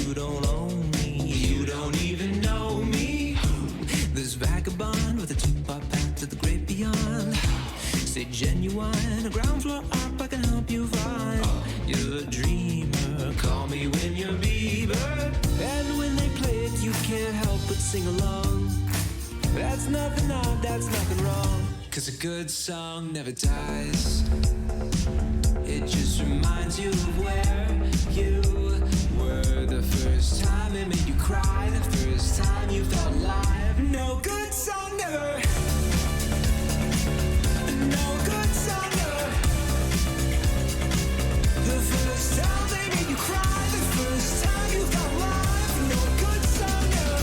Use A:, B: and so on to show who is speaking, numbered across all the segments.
A: You don't own me. You don't even know me. This vagabond with a two-part path to the great beyond. Say genuine, a ground floor up I can help you find. You're a dreamer, call me when you're Bieber. And when they play it, you can't help but sing along. That's nothing odd, that's nothing wrong. 'Cause a good song never dies. It just reminds you of where you were the first time it made you cry, the first time you felt alive. No good song never. No good song never. The first time they made you cry, the first time you felt alive. No good song never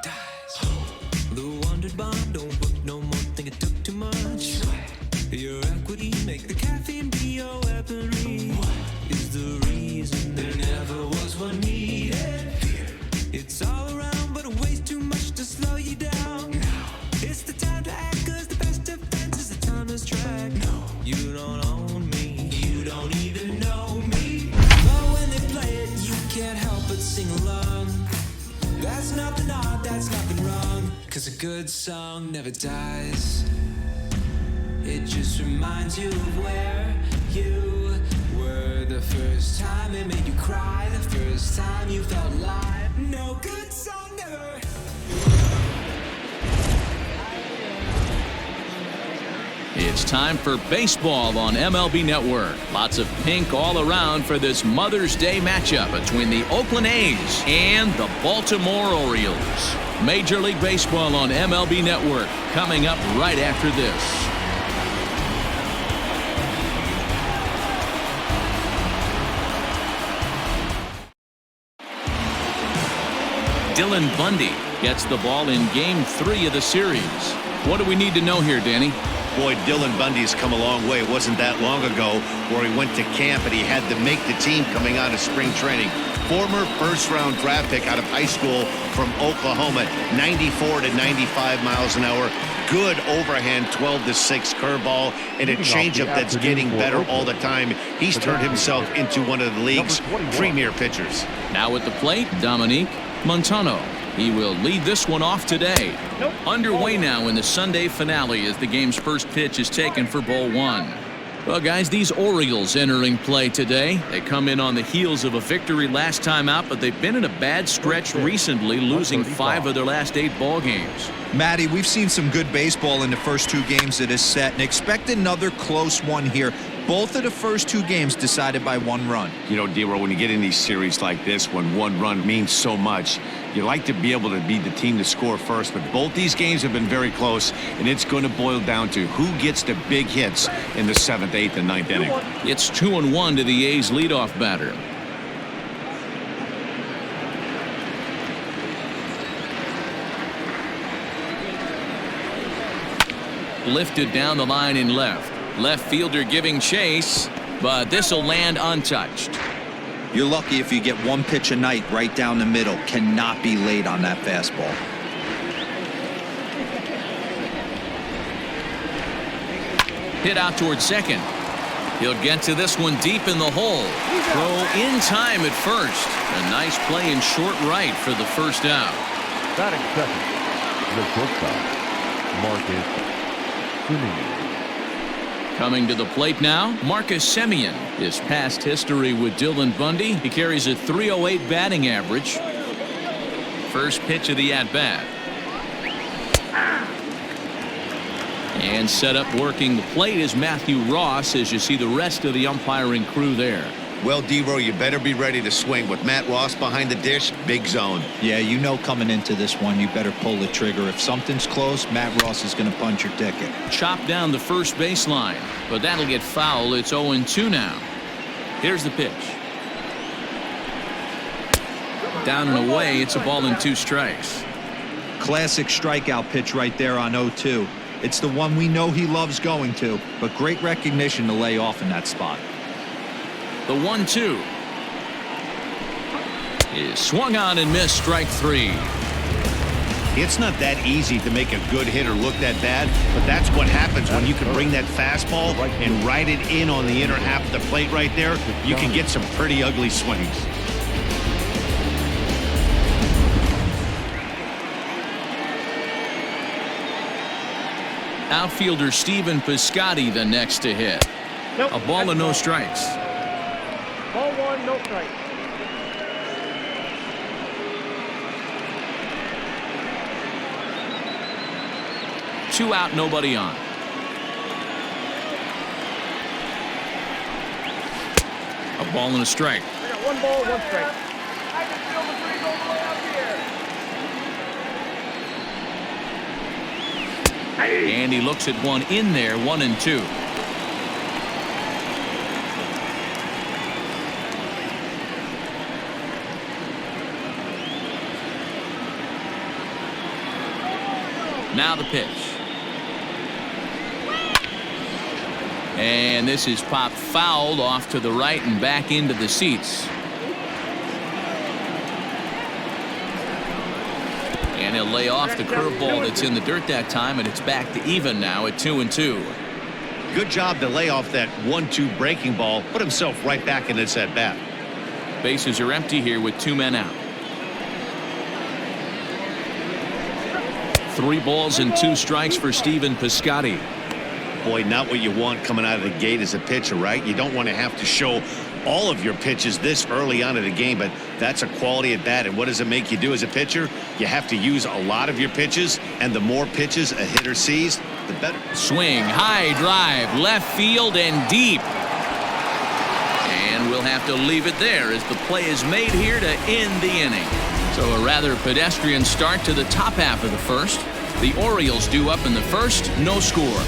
A: dies. The wondered bond, don't book no more, think it took too much. Your equity, make the caffeine be your weaponry. Is the reason there never was one needed. It's all around, but it weighs too much to slow you down. It's the time to act, 'cause the best defense is the timeless track. You don't own me, you don't even know me. But when they play it, you can't help but sing along. That's nothing odd, that's nothing wrong. 'Cause a good song never dies. It just reminds you of where you were the first time it made you cry, the first time you felt alive. No good song never.
B: It's time for baseball on MLB Network. Lots of pink all around for this Mother's Day matchup between the Oakland A's and the Baltimore Orioles. Major League Baseball on MLB Network coming up right after this. Dylan Bundy gets the ball in Game 3 of the series. What do we need to know here, Danny?
C: Boy, Dylan Bundy's come a long way. It wasn't that long ago where he went to camp and he had to make the team coming out of spring training. Former first-round draft pick out of high school from Oklahoma, 94 to 95 miles an hour. Good overhand 12-6 curveball and a changeup that's getting better all the time. He's turned himself into one of the league's premier pitchers.
B: Now at the plate, Dominique Montano. He will lead this one off today. Underway now in the Sunday finale as the game's first pitch is taken for ball one. Well, guys, these Orioles entering play today. They come in on the heels of a victory last time out, but they've been in a bad stretch recently, losing 5 of their last 8 ball games.
D: Matty, we've seen some good baseball in the first 2 games of this set and expect another close one here. Both of the first 2 games decided by 1 run.
E: You know, D-Row, when you get in these series like this, when 1 run means so much, you like to be able to be the team to score first, but both these games have been very close, and it's going to boil down to who gets the big hits in the 7th, 8th, and 9th inning.
B: It's 2-1 to the A's leadoff batter. Lifted down the line in left. Left fielder giving chase, but this will land untouched.
D: You're lucky if you get 1 pitch a night right down the middle. Cannot be late on that fastball.
B: Hit out towards second. He'll get to this one deep in the hole. Throw in time at first. A nice play in short right for the first out.
F: Batting second, the shortstop, Marcus Semien.
B: Coming to the plate now, Marcus Semien. His past history with Dylan Bundy, he carries a .308 batting average. First pitch of the at-bat. And set up working the plate is Matthew Ross as you see the rest of the umpiring crew there.
C: Well, D-Row, you better be ready to swing. With Matt Ross behind the dish, big zone.
D: Yeah, you know coming into this one, you better pull the trigger. If something's close, Matt Ross is going to punch your ticket.
B: Chop down the first baseline, but that'll get foul. It's 0-2 now. Here's the pitch. Down and away, it's a ball and 2 strikes.
D: Classic strikeout pitch right there on 0-2. It's the one we know he loves going to, but great recognition to lay off in that spot.
B: The 1-2 is swung on and missed, strike 3.
C: It's not that easy to make a good hitter look that bad, but that's what happens when you can bring that fastball and ride it in on the inner half of the plate right there. You can get some pretty ugly swings.
B: Outfielder Stephen Piscotty the next to hit.
G: Nope,
B: A ball and no strikes.
G: Ball one, no strike.
B: Two out, nobody on. A ball and a strike.
G: I got one ball, one strike.
B: And he looks at one in there, 1-2. Now the pitch. And this is popped fouled off to the right and back into the seats. And he'll lay off the curveball that's in the dirt that time, and it's back to even now at 2-2.
C: Good job to lay off that 1-2 breaking ball, put himself right back in this at bat.
B: Bases are empty here with 2 men out. 3 balls and 2 strikes for Stephen Piscotty.
C: Boy, not what you want coming out of the gate as a pitcher, right? You don't want to have to show all of your pitches this early on in the game, but that's a quality at bat. And what does it make you do as a pitcher? You have to use a lot of your pitches, and the more pitches a hitter sees, the better.
B: Swing, high drive, left field and deep. And we'll have to leave it there as the play is made here to end the inning. So a rather pedestrian start to the top half of the first. The Orioles due up in the first, no score.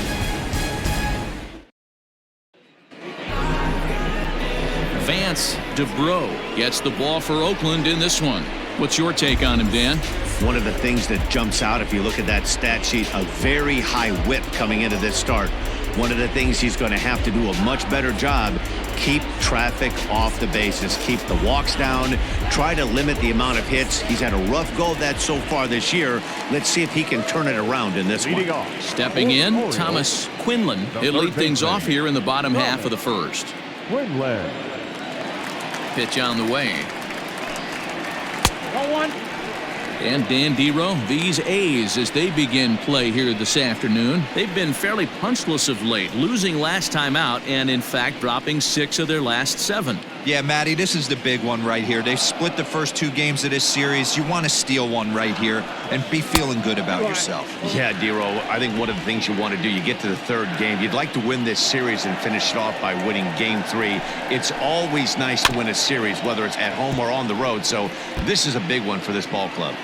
B: Vance DeBro gets the ball for Oakland in this one. What's your take on him, Dan?
C: One of the things that jumps out if you look at that stat sheet, a very high whip coming into this start. One of the things he's going to have to do a much better job, keep traffic off the bases, keep the walks down, try to limit the amount of hits. He's had a rough go of that so far this year. Let's see if he can turn it around in this one.
B: Stepping in, Thomas Quinlan. He'll lead things off here in the bottom half of the first.
F: Quinlan.
B: Pitch on the way.
G: Ball one.
B: And Dan Dero, these A's as they begin play here this afternoon. They've been fairly punchless of late, losing last time out and in fact dropping 6 of their last 7.
D: Yeah, Matty, this is the big one right here. They've split the first 2 games of this series. You want to steal one right here and be feeling good about yourself.
C: Yeah, Dero, I think one of the things you want to do, you get to the 3rd game, you'd like to win this series and finish it off by winning game 3. It's always nice to win a series, whether it's at home or on the road. So this is a big one for this ball club.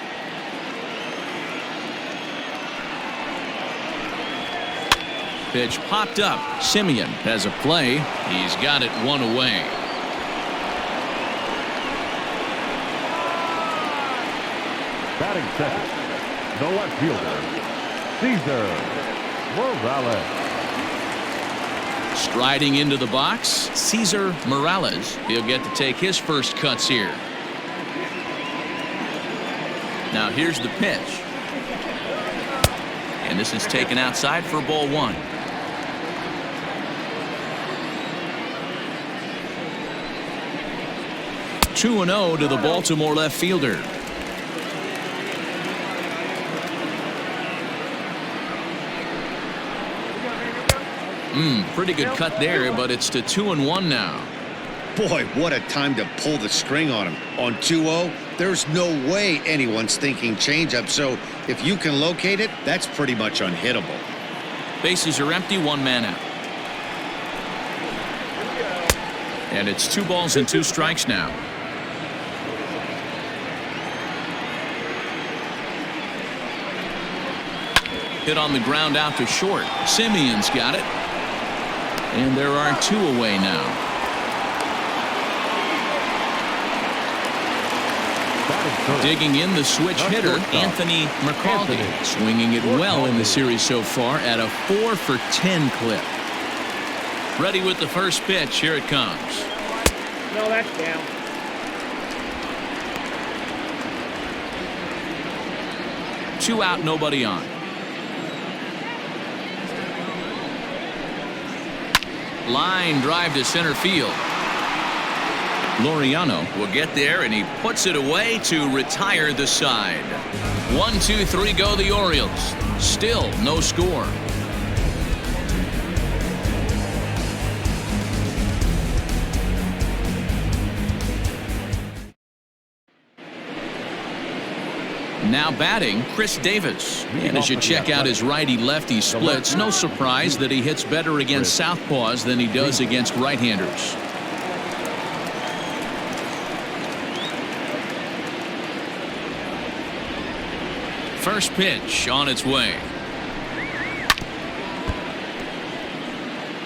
B: Pitch popped up. Simeon has a play. He's got it 1 away.
F: Batting second, the left fielder, Cesar Morales.
B: Striding into the box, Cesar Morales. He'll get to take his first cuts here. Now here's the pitch. And this is taken outside for ball 1. Two 2-0 to the Baltimore left fielder. Pretty good cut there, but it's to 2-1 now.
C: Boy, what a time to pull the string on him. On 2-0, there's no way anyone's thinking changeup, so if you can locate it, that's pretty much unhittable.
B: Bases are empty, 1 man out. And it's 2 balls and 2 strikes now. Hit on the ground out to short. Simeon's got it. And there are 2 away now. Digging in the switch hitter, Anthony McCauley. Swinging it well in the series so far at a 4-for-10 clip. Ready with the first pitch. Here it comes.
G: No, that's down.
B: 2 out, nobody on. Line drive to center field. Laureano will get there, and he puts it away to retire the side. 1, 2, 3 go the Orioles. Still no score. Now batting, Chris Davis. And as you check out his righty-lefty splits, no surprise that he hits better against southpaws than he does against right-handers. First pitch on its way.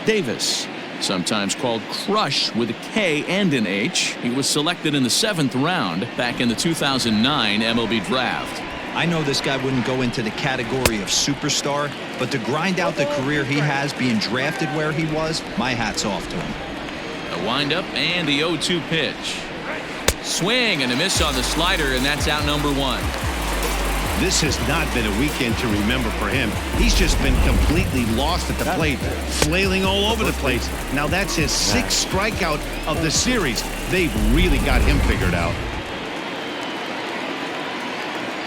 B: Davis, sometimes called Crush with a K and an H. He was selected in the 7th round back in the 2009 MLB draft.
D: I know this guy wouldn't go into the category of superstar, but to grind out the career he has being drafted where he was, my hat's off to him.
B: A windup and the 0-2 pitch. Swing and a miss on the slider, and that's out number 1.
C: This has not been a weekend to remember for him. He's just been completely lost at the plate, flailing all over the place. Now that's his 6th strikeout of the series. They've really got him figured out.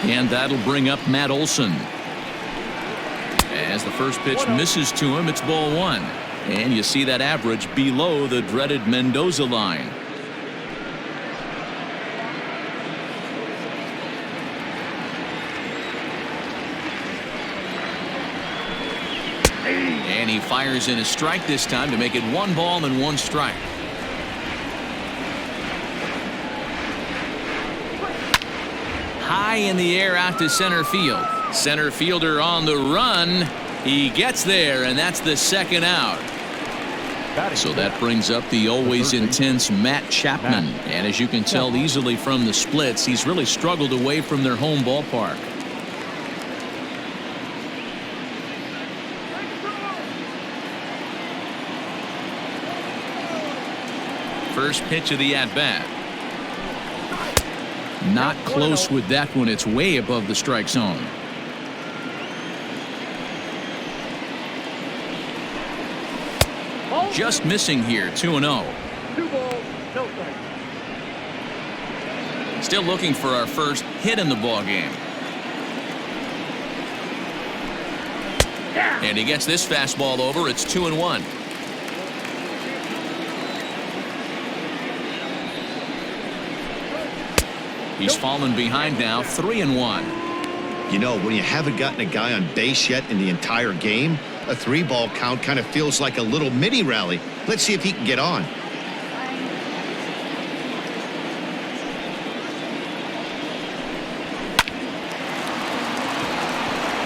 B: And that'll bring up Matt Olson. As the first pitch misses to him, it's ball 1. And you see that average below the dreaded Mendoza line. And he fires in a strike this time to make it 1 ball and 1 strike. High in the air out to center field. Center fielder on the run. He gets there, and that's the 2nd out. So that brings up the always intense Matt Chapman. And as you can tell easily from the splits, he's really struggled away from their home ballpark. First pitch of the at-bat. Not close with that one. It's way above the strike zone. Just missing here. 2-0.
G: 2 balls, no strikes.
B: Still looking for our first hit in the ball game. And he gets this fastball over. It's 2-1. He's fallen behind now, 3-1.
C: You know, when you haven't gotten a guy on base yet in the entire game, a 3-ball count kind of feels like a little mini rally. Let's see if he can get on.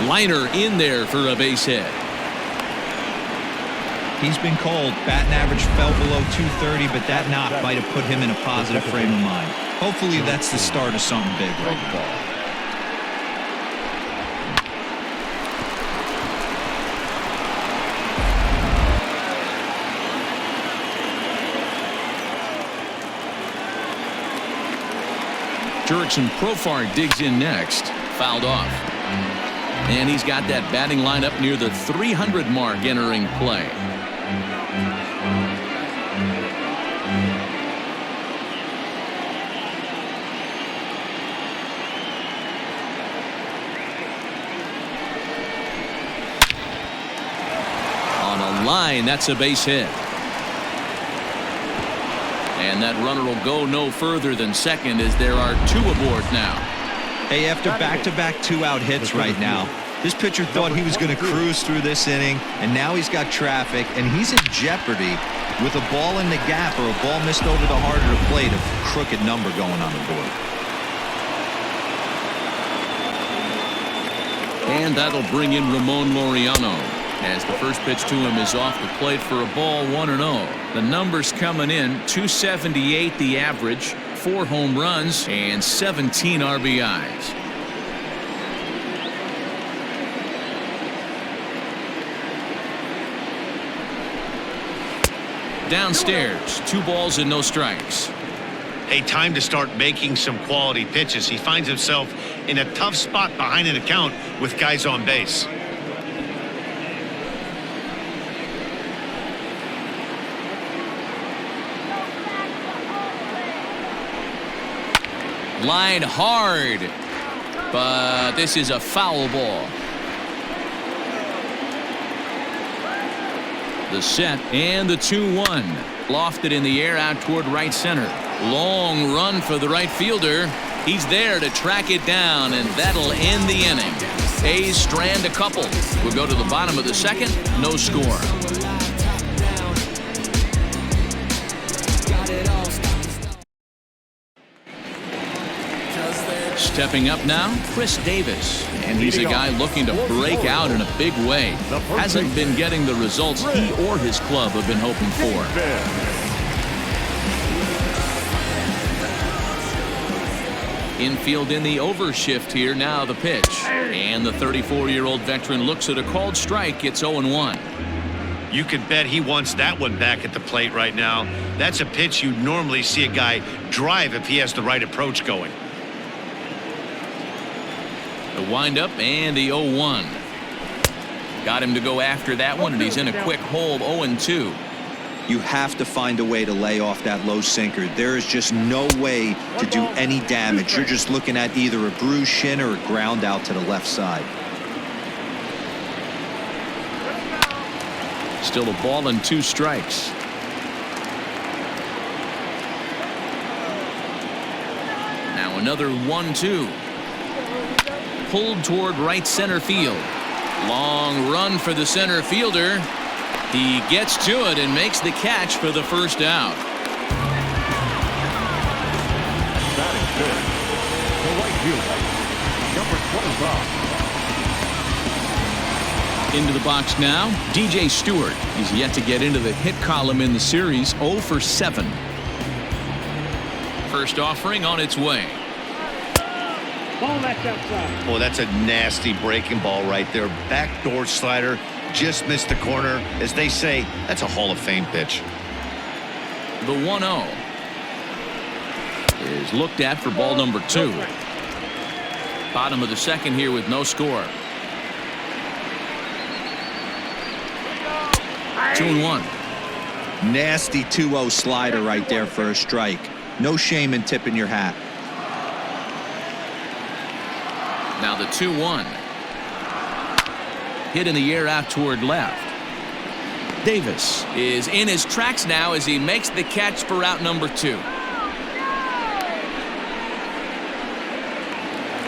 B: Liner in there for a base hit.
D: He's been called. Batting average fell below 230, but that knock might have put him in a positive frame of mind. Hopefully that's the start of something big right now.
B: Jurickson Profar digs in next. Fouled off. And he's got that batting lineup near the 300 mark entering play. On a line, that's a base hit. And that runner will go no further than second as there are 2 aboard now.
D: Hey, after back-to-back 2-out hits right now, this pitcher thought he was going to cruise through this inning, and now he's got traffic, and he's in jeopardy with a ball in the gap or a ball missed over the heart of the plate, a crooked number going on the board.
B: And that'll bring in Ramon Laureano as the first pitch to him is off the plate for a ball, 1-0. The numbers coming in, 278 the average, 4 home runs and 17 RBIs. Downstairs, 2 balls and no strikes.
C: Hey, time to start making some quality pitches. He finds himself in a tough spot behind an account with guys on base.
B: Line hard, but this is a foul ball. The set and the 2-1. Lofted in the air out toward right center. Long run for the right fielder. He's there to track it down, and that'll end the inning. A's strand a couple. We'll go to the bottom of the second. No score. Stepping up now, Chris Davis. And he's a guy looking to break out in a big way. Hasn't been getting the results he or his club have been hoping for. Infield in the overshift here. Now the pitch. And the 34-year-old veteran looks at a called strike. It's 0-1.
C: You could bet he wants that one back at the plate right now. That's a pitch you normally see a guy drive if he has the right approach going.
B: The windup and the 0-1. Got him to go after that one, and he's in a quick hole. 0-2.
D: You have to find a way to lay off that low sinker. There is just no way to do any damage. You're just looking at either a bruised shin or a ground out to the left side.
B: Still a ball and 2 strikes. Now another 1-2. Pulled toward right center field. Long run for the center fielder. He gets to it and makes the catch for the first out.
F: Batting fifth, the right fielder, number 25.
B: Into the box now, DJ Stewart. He's yet to get into the hit column in the series. 0 for 7. First offering on its way.
G: Ball, that's outside.
C: Oh, that's a nasty breaking ball right there. Backdoor slider. Just missed the corner. As they say, that's a Hall of Fame pitch.
B: The 1-0 is looked at for ball number 2. Bottom of the second here with no score. 2-1.
D: Nasty 2-0 slider right there for a strike. No shame in tipping your hat.
B: Now the 2-1. Hit in the air out toward left. Davis is in his tracks now as he makes the catch for out number 2.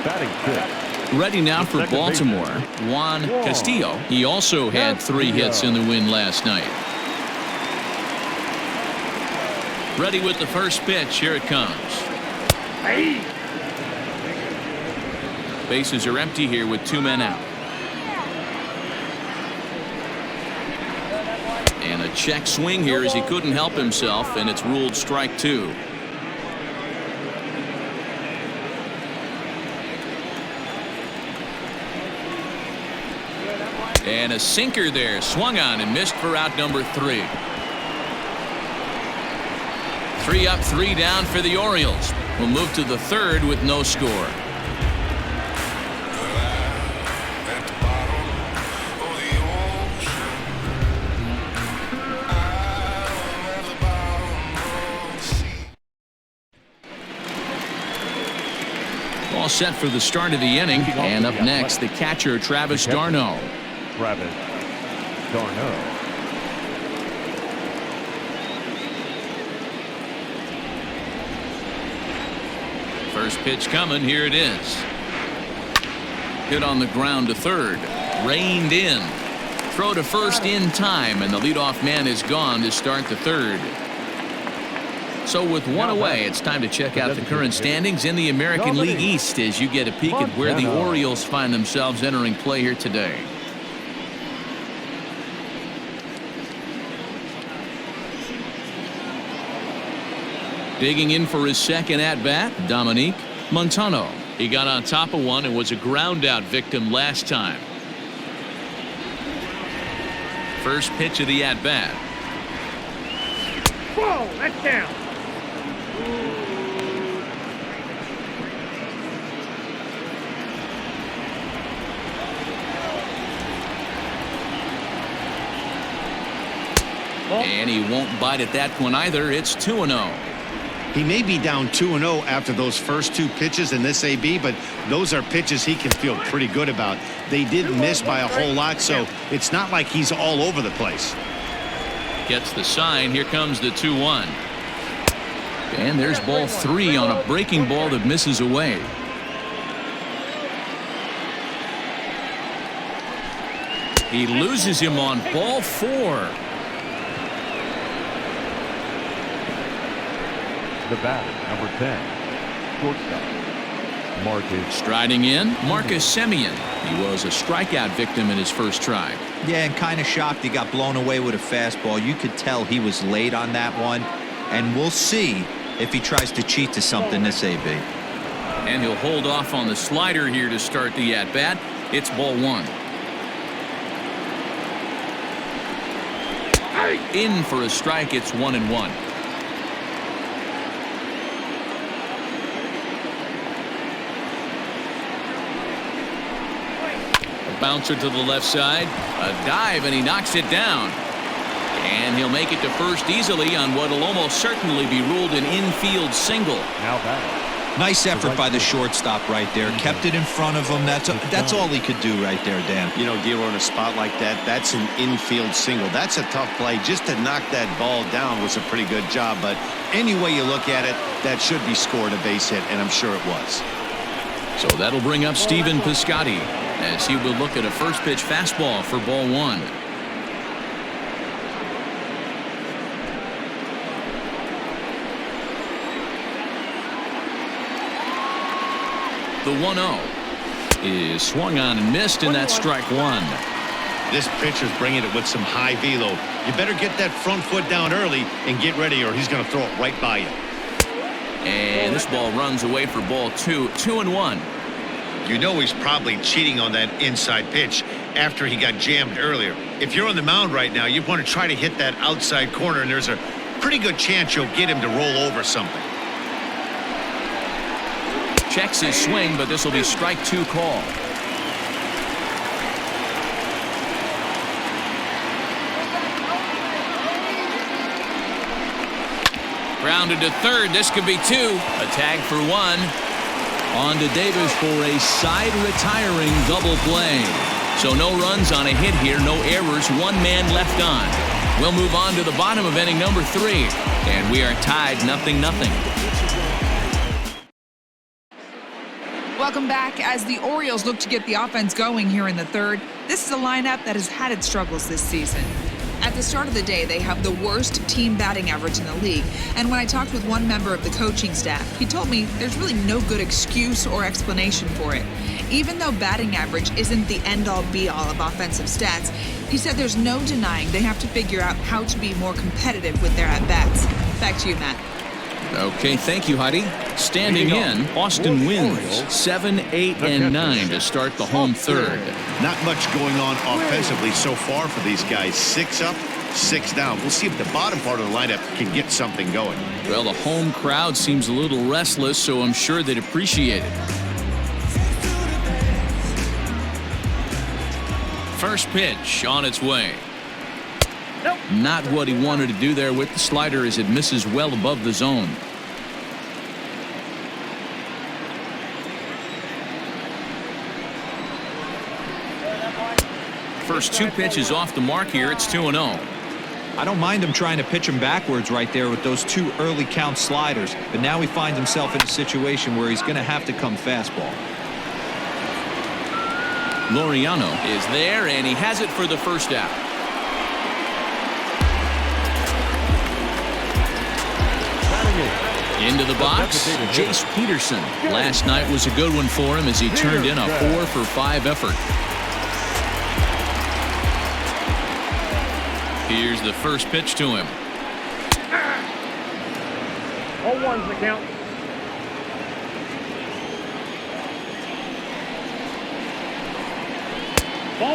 F: Batting fifth.
B: Ready now for Baltimore, Juan Castillo. He also had 3 hits in the win last night. Ready with the first pitch. Here it comes. Bases are empty here with 2 men out. And a check swing here as he couldn't help himself, and it's ruled strike 2. And a sinker there, swung on and missed for out number 3. 3 up, 3 down for the Orioles. We'll move to the third with no score. All set for the start of the inning, and up next, the catcher, Travis d'Arnaud.
F: Travis d'Arnaud.
B: First pitch coming. Here it is. Hit on the ground to third. Reined in. Throw to first in time, and the leadoff man is gone to start the third. So with 1 away, it's time to check out the current standings in the American League East as you get a peek at where the Orioles find themselves entering play here today. Digging in for his second at-bat, Dominique Montano. He got on top of one and was a ground-out victim last time. First pitch of the at-bat.
G: Whoa, that's down.
B: And he won't bite at that one either. It's 2-0.
C: He may be down 2-0 after those first two pitches in this AB, but those are pitches he can feel pretty good about. They didn't miss by a whole lot, so it's not like he's all over the place.
B: Gets the sign. Here comes the 2-1. And there's ball 3 on a breaking ball that misses away. He loses him on ball 4.
F: The batter, number 10, shortstop, Marcus.
B: Striding in, Marcus Semien. He was a strikeout victim in his first try.
D: Yeah, and kind of shocked he got blown away with a fastball. You could tell he was late on that one. And we'll see if he tries to cheat to something this AB.
B: And he'll hold off on the slider here to start the at-bat. It's ball 1. In for a strike. It's 1-1. A bouncer to the left side. A dive, and he knocks it down. And he'll make it to first easily on what will almost certainly be ruled an infield single.
F: Now batter.
D: Nice effort by the shortstop right there. Kept it in front of him. That's all he could do right there, Dan.
C: You know, D'Lo, in a spot like that, that's an infield single. That's a tough play. Just to knock that ball down was a pretty good job. But any way you look at it, that should be scored a base hit, and I'm sure it was.
B: So that'll bring up Stephen Piscotty as he will look at a first pitch fastball for ball 1. The 1-0 is swung on and missed, and that's strike 1.
C: This pitcher's bringing it with some high velo. You better get that front foot down early and get ready, or he's going to throw it right by you.
B: And this ball runs away for ball 2. 2-1.
C: You know he's probably cheating on that inside pitch after he got jammed earlier. If you're on the mound right now, you want to try to hit that outside corner, and there's a pretty good chance you'll get him to roll over something.
B: Checks his swing, but this will be strike 2 call. Grounded to third. This could be 2. A tag for 1. On to Davis for a side retiring double play. So no runs on a hit here, no errors, 1 man left on. We'll move on to the bottom of inning number 3, and we are tied 0-0.
H: Welcome back. As the Orioles look to get the offense going here in the third, this is a lineup that has had its struggles this season. At the start of the day, they have the worst team batting average in the league. And when I talked with one member of the coaching staff, he told me there's really no good excuse or explanation for it. Even though batting average isn't the end-all be-all of offensive stats, he said there's no denying they have to figure out how to be more competitive with their at-bats. Back to you, Matt.
B: Okay, thank you, Heidi. Standing in, Austin wins 7, 8, and 9 to start the home third.
C: Not much going on offensively so far for these guys. 6 up, 6 down. We'll see if the bottom part of the lineup can get something going.
B: Well, the home crowd seems a little restless, so I'm sure they'd appreciate it. First pitch on its way. Not what he wanted to do there with the slider as it misses well above the zone. First 2 pitches off the mark here. It's 2-0.
D: I don't mind him trying to pitch him backwards right there with those 2 early count sliders, but now he finds himself in a situation where he's going to have to come fastball.
B: Laureano is there, and he has it for the first out. Into the box, Jace Peterson. Last night was a good one for him as he turned in a 4-for-5 effort. Here's the first pitch to him.
G: 0-1's the count.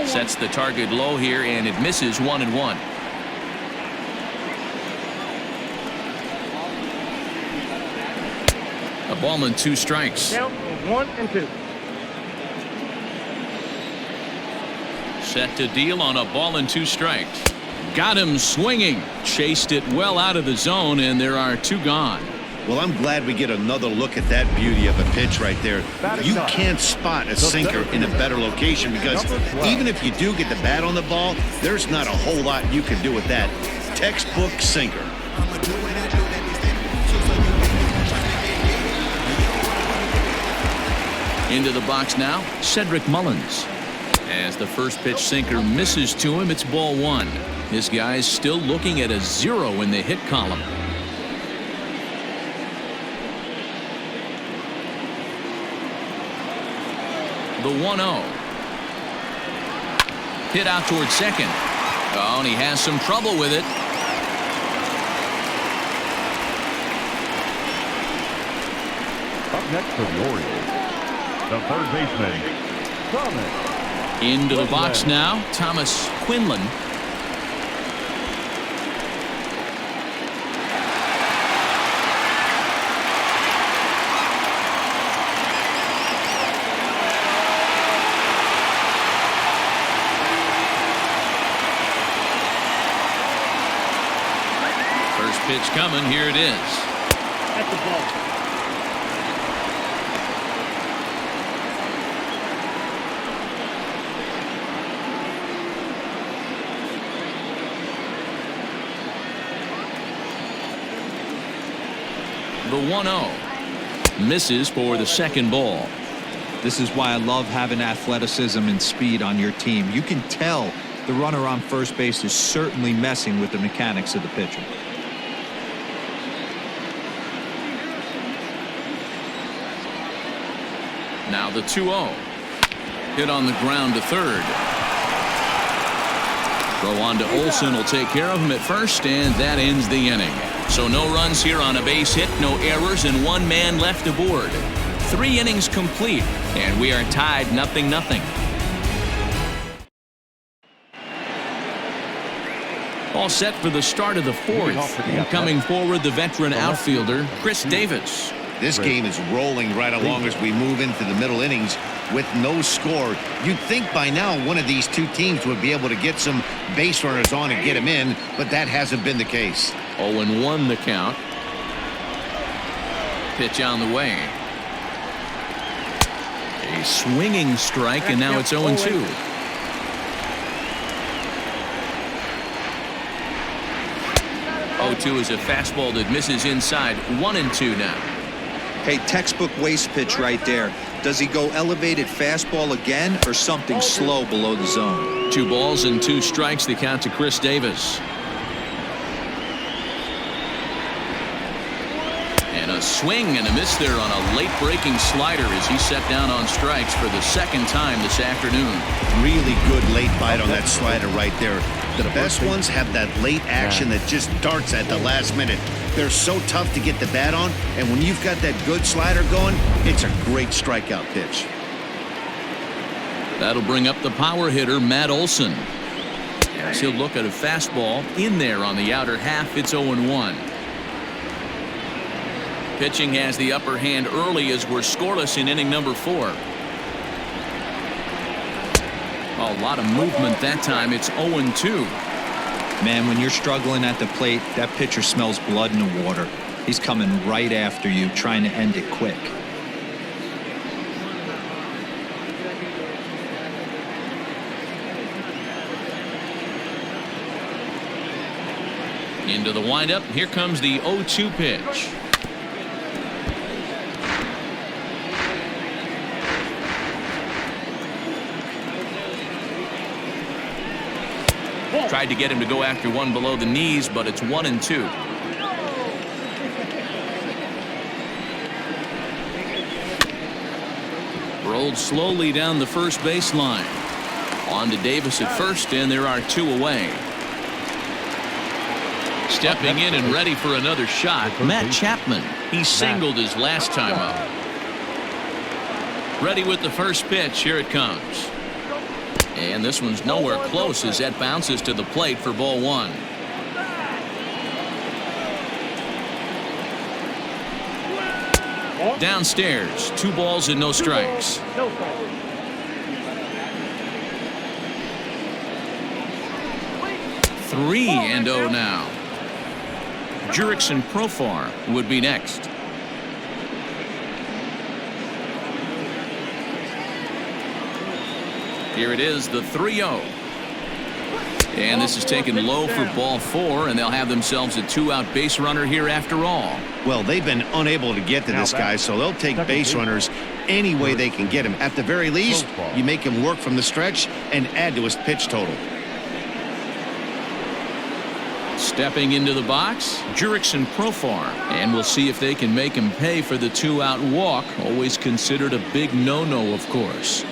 B: Sets the target low here, and it misses 1-1. A ball and 2 strikes.
G: Count 1 and 2.
B: Set to deal on a ball and 2 strikes. Got him swinging. Chased it well out of the zone, and there are 2 gone.
C: Well, I'm glad we get another look at that beauty of a pitch right there. You can't spot a sinker in a better location because even if you do get the bat on the ball, there's not a whole lot you can do with that. Textbook sinker.
B: Into the box now, Cedric Mullins. As the first pitch sinker misses to him, it's ball 1. This guy's still looking at a 0 in the hit column. The 1-0. Hit out towards second. Oh, and he has some trouble with it.
F: Up next for the Orioles, the third baseman, Thomas.
B: Into the box now, Thomas Quinlan. First pitch coming, here it is.
G: That's the ball.
B: The 1-0 misses for the second ball.
D: This is why I love having athleticism and speed on your team. You can tell the runner on first base is certainly messing with the mechanics of the pitcher.
B: Now the 2-0. Hit on the ground to third. Throw on to Olsen will take care of him at first, and that ends the inning. So no runs here on a base hit, no errors, and 1 man left aboard. 3 innings complete, and we are tied 0-0. All set for the start of the 4th. And coming forward, the veteran outfielder, Chris Davis.
C: This game is rolling right along as we move into the middle innings with no score. You'd think by now one of these 2 teams would be able to get some base runners on and get them in, but that hasn't been the case.
B: 0-1 the count. Pitch on the way. A swinging strike, and now it's 0-2. Is a fastball that misses inside. 1-2 now.
D: Hey, textbook waste pitch right there. Does he go elevated fastball again or something slow below the zone?
B: 2 balls and 2 strikes, the count to Chris Davis. And a swing and a miss there on a late breaking slider as he set down on strikes for the 2nd time this afternoon.
C: Really good late bite on that slider right there. The best ones have that late action that just darts at the last minute. They're so tough to get the bat on, and when you've got that good slider going, it's a great strikeout pitch.
B: That'll bring up the power hitter, Matt Olson. As he'll look at a fastball in there on the outer half, it's 0-1. Pitching has the upper hand early as we're scoreless in inning number 4. A lot of movement that time. It's 0-2.
D: Man, when you're struggling at the plate, that pitcher smells blood in the water. He's coming right after you, trying to end it quick.
B: Into the windup. Here comes the 0-2 pitch. Tried to get him to go after one below the knees, but it's 1-2. Rolled slowly down the first baseline. On to Davis at first, and there are 2 away. Stepping in and ready for another shot, Matt Chapman. He singled his last time up. Ready with the first pitch. Here it comes. And this one's nowhere close as that bounces to the plate for ball 1. Downstairs, 2 balls and no strikes. 3-0 now. Jurickson Profar would be next. Here it is, the 3-0. And this is taken low for ball 4, and they'll have themselves a 2-out base runner here after all.
C: Well, they've been unable to get to this guy, so they'll take base runners any way they can get him. At the very least, you make him work from the stretch and add to his pitch total.
B: Stepping into the box, Jurickson Profar, and we'll see if they can make him pay for the 2-out walk. Always considered a big no-no, of course.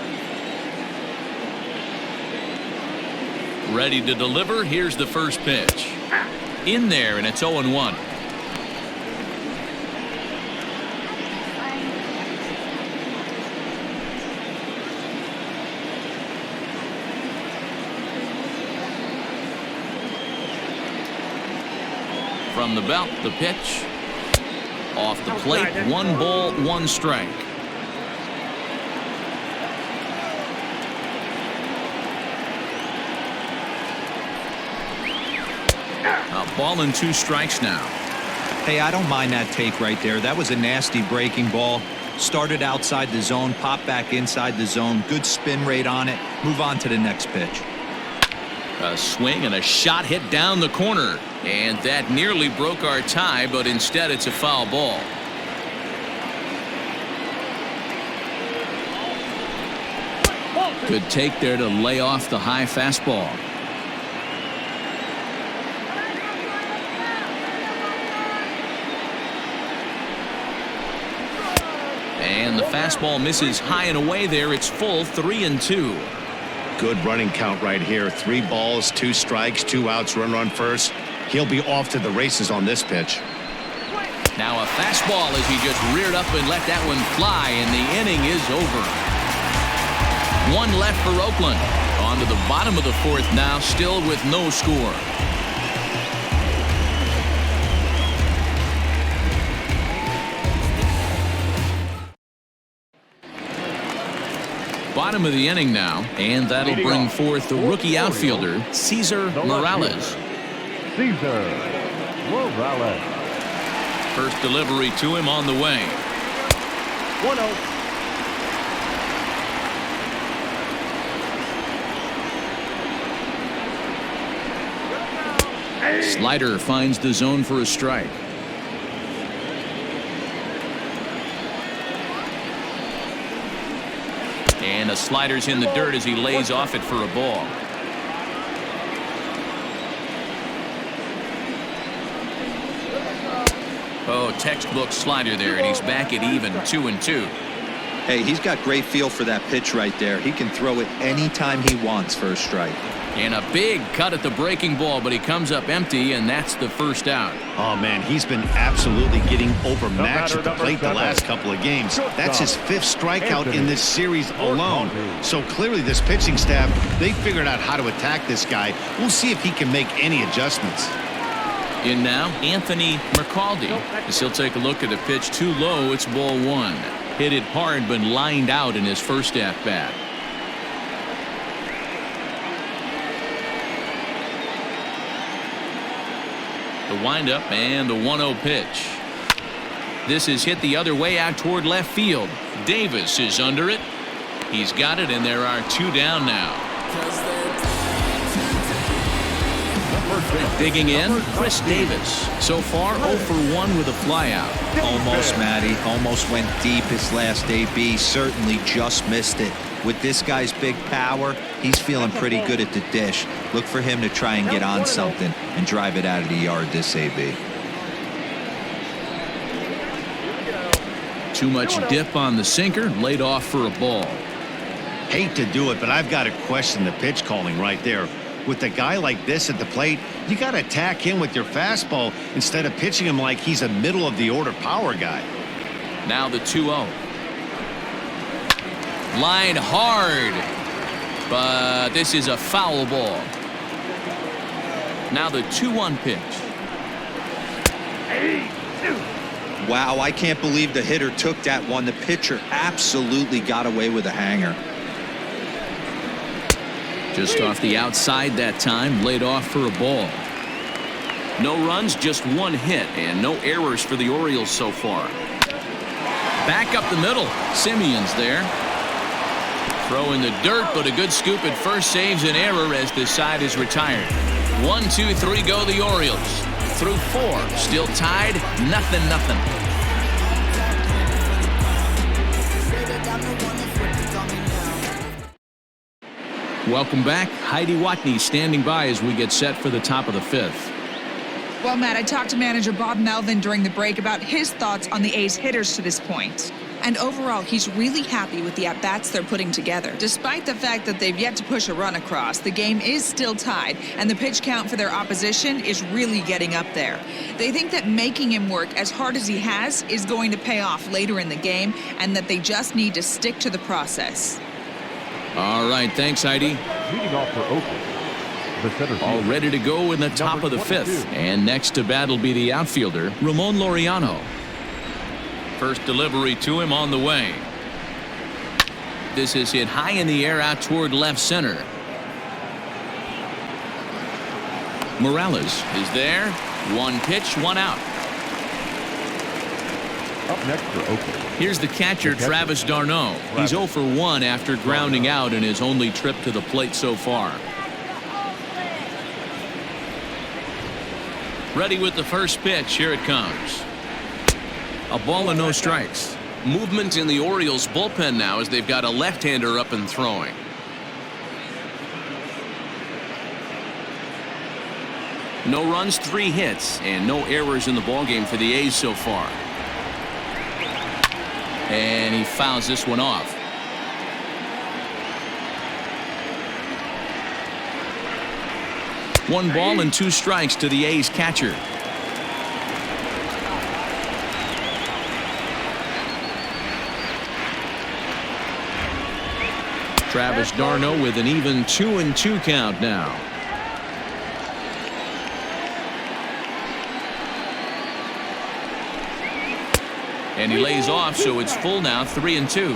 B: Ready to deliver. Here's the first pitch. In there, and it's 0-1. From the belt, the pitch. Off the plate, 1 ball, 1 strike. A ball and 2 strikes now.
D: Hey, I don't mind that take right there. That was a nasty breaking ball. Started outside the zone, popped back inside the zone. Good spin rate on it. Move on to the next pitch.
B: A swing and a shot hit down the corner. And that nearly broke our tie, but instead it's a foul ball. Good take there to lay off the high fastball. And the fastball misses high and away there. It's full, 3-2.
C: Good running count right here. 3 balls, 2 strikes, 2 outs, run first. He'll be off to the races on this pitch.
B: Now a fastball as he just reared up and let that one fly, and the inning is over. 1 left for Oakland. On to the bottom of the 4th now, still with no score. Bottom of the inning now, and that'll bring forth the rookie outfielder, Cesar Morales.
F: Cesar Morales.
B: First delivery to him on the way.
G: 1-0.
B: Slider finds the zone for a strike. And a slider's in the dirt as he lays off it for a ball. Oh, textbook slider there, and he's back at even, 2-2.
D: Hey, he's got great feel for that pitch right there. He can throw it anytime he wants for a strike.
B: And a big cut at the breaking ball, but he comes up empty, and that's the first out.
C: Oh, man, he's been absolutely getting overmatched at the plate the last couple of games. That's his 5th strikeout in this series alone. So clearly this pitching staff, they figured out how to attack this guy. We'll see if he can make any adjustments.
B: In now, Anthony Mercaldi. As he'll take a look at a pitch too low, it's ball 1. Hit it hard, but lined out in his first at-bat. The windup and the 1-0 pitch. This is hit the other way out toward left field. Davis is under it. He's got it, and there are 2 down now. Digging in, Chris Davis. So far, 0 for 1 with a flyout.
D: Almost, Matty. Almost went deep his last AB. Certainly just missed it. With this guy's big power, he's feeling pretty good at the dish. Look for him to try and get on something and drive it out of the yard this AB.
B: Too much dip on the sinker, laid off for a ball.
C: Hate to do it, but I've got to question the pitch calling right there. With a guy like this at the plate, you got to attack him with your fastball instead of pitching him like he's a middle-of-the-order power guy.
B: Now the 2-0. Line hard, but this is a foul ball. Now the 2-1 pitch.
D: Wow, I can't believe the hitter took that one. The pitcher absolutely got away with a hanger.
B: Just off the outside that time, laid off for a ball. No runs, just one hit, and no errors for the Orioles so far. Back up the middle. Simeon's there. Throw in the dirt, but a good scoop at first saves an error as this side is retired. 1, 2, 3 go the Orioles. Through 4, still tied, 0-0. Welcome back. Heidi Watney standing by as we get set for the top of the 5th.
H: Well, Matt, I talked to manager Bob Melvin during the break about his thoughts on the A's hitters to this point. And overall, he's really happy with the at-bats they're putting together. Despite the fact that they've yet to push a run across, the game is still tied, and the pitch count for their opposition is really getting up there. They think that making him work as hard as he has is going to pay off later in the game, and that they just need to stick to the process.
B: All right, thanks, Heidi.
F: Leading off for Oakland, the center fielder,
B: All ready to go in the top of the 5th. And next to bat will be the outfielder, Ramon Laureano. First delivery to him on the way. This is hit high in the air out toward left center. Morales is there. One pitch, one out.
F: Up next for Oakland,
B: Here's the catcher, Travis d'Arnaud. He's 0 for 1 after grounding out in his only trip to the plate so far. Ready with the first pitch. Here it comes. A ball and no strikes. Movement in the Orioles bullpen now as they've got a left-hander up and throwing. No runs, 3 hits, and no errors in the ballgame for the A's so far. And he fouls this one off. One ball and 2 strikes to the A's catcher. Travis d'Arnaud with an even 2-2 count now. And he lays off, so it's full now, 3-2.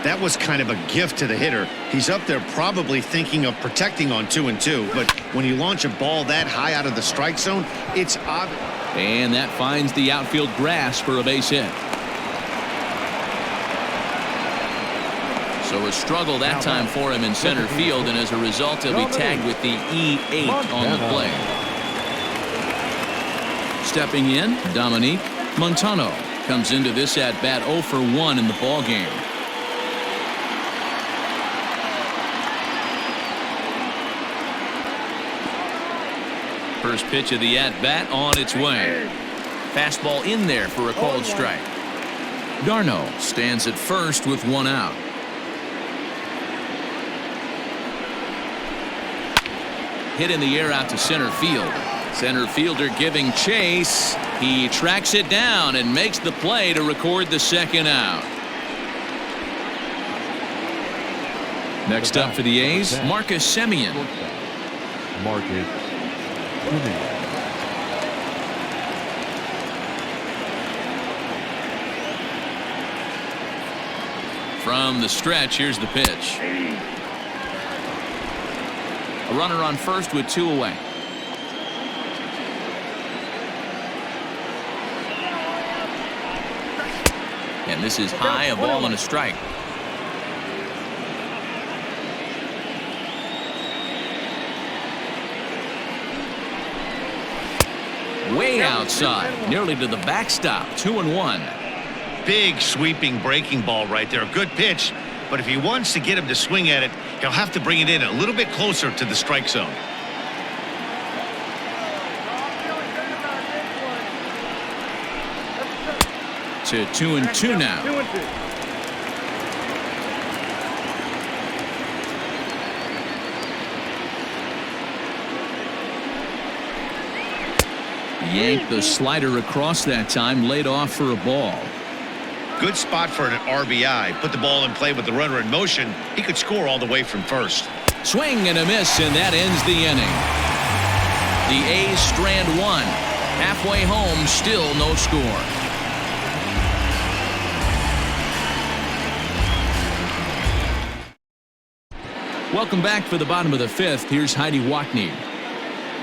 C: That was kind of a gift to the hitter. He's up there probably thinking of protecting on 2-2, but when you launch a ball that high out of the strike zone, it's obvious.
B: And that finds the outfield grass for a base hit. So a struggle that time for him in center field, and as a result he'll be tagged with the E8 on the play. Stepping in, Dominique Montano comes into this at bat 0 for 1 in the ball game. First pitch of the at bat on its way. Fastball in there for a called strike. d'Arnaud stands at first with 1 out. Hit in the air out to center field. Center fielder giving chase. He tracks it down and makes the play to record the 2nd out. Next up for the A's, Marcus Semien.
F: Marcus Semien.
B: From the stretch, here's the pitch. A runner on first with 2 away. And this is high, a ball and a strike. Way outside, nearly to the backstop, 2-1.
C: Big sweeping breaking ball right there. A good pitch, but if he wants to get him to swing at it, he'll have to bring it in a little bit closer to the strike zone.
B: To 2-2 now.
G: 2-2.
B: Yanked the slider across that time, laid off for a ball.
C: Good spot for an RBI. Put the ball in play with the runner in motion. He could score all the way from first.
B: Swing and a miss, and that ends the inning. The A's strand 1. Halfway home, still no score. Welcome back for the bottom of the fifth. Here's Heidi Watney.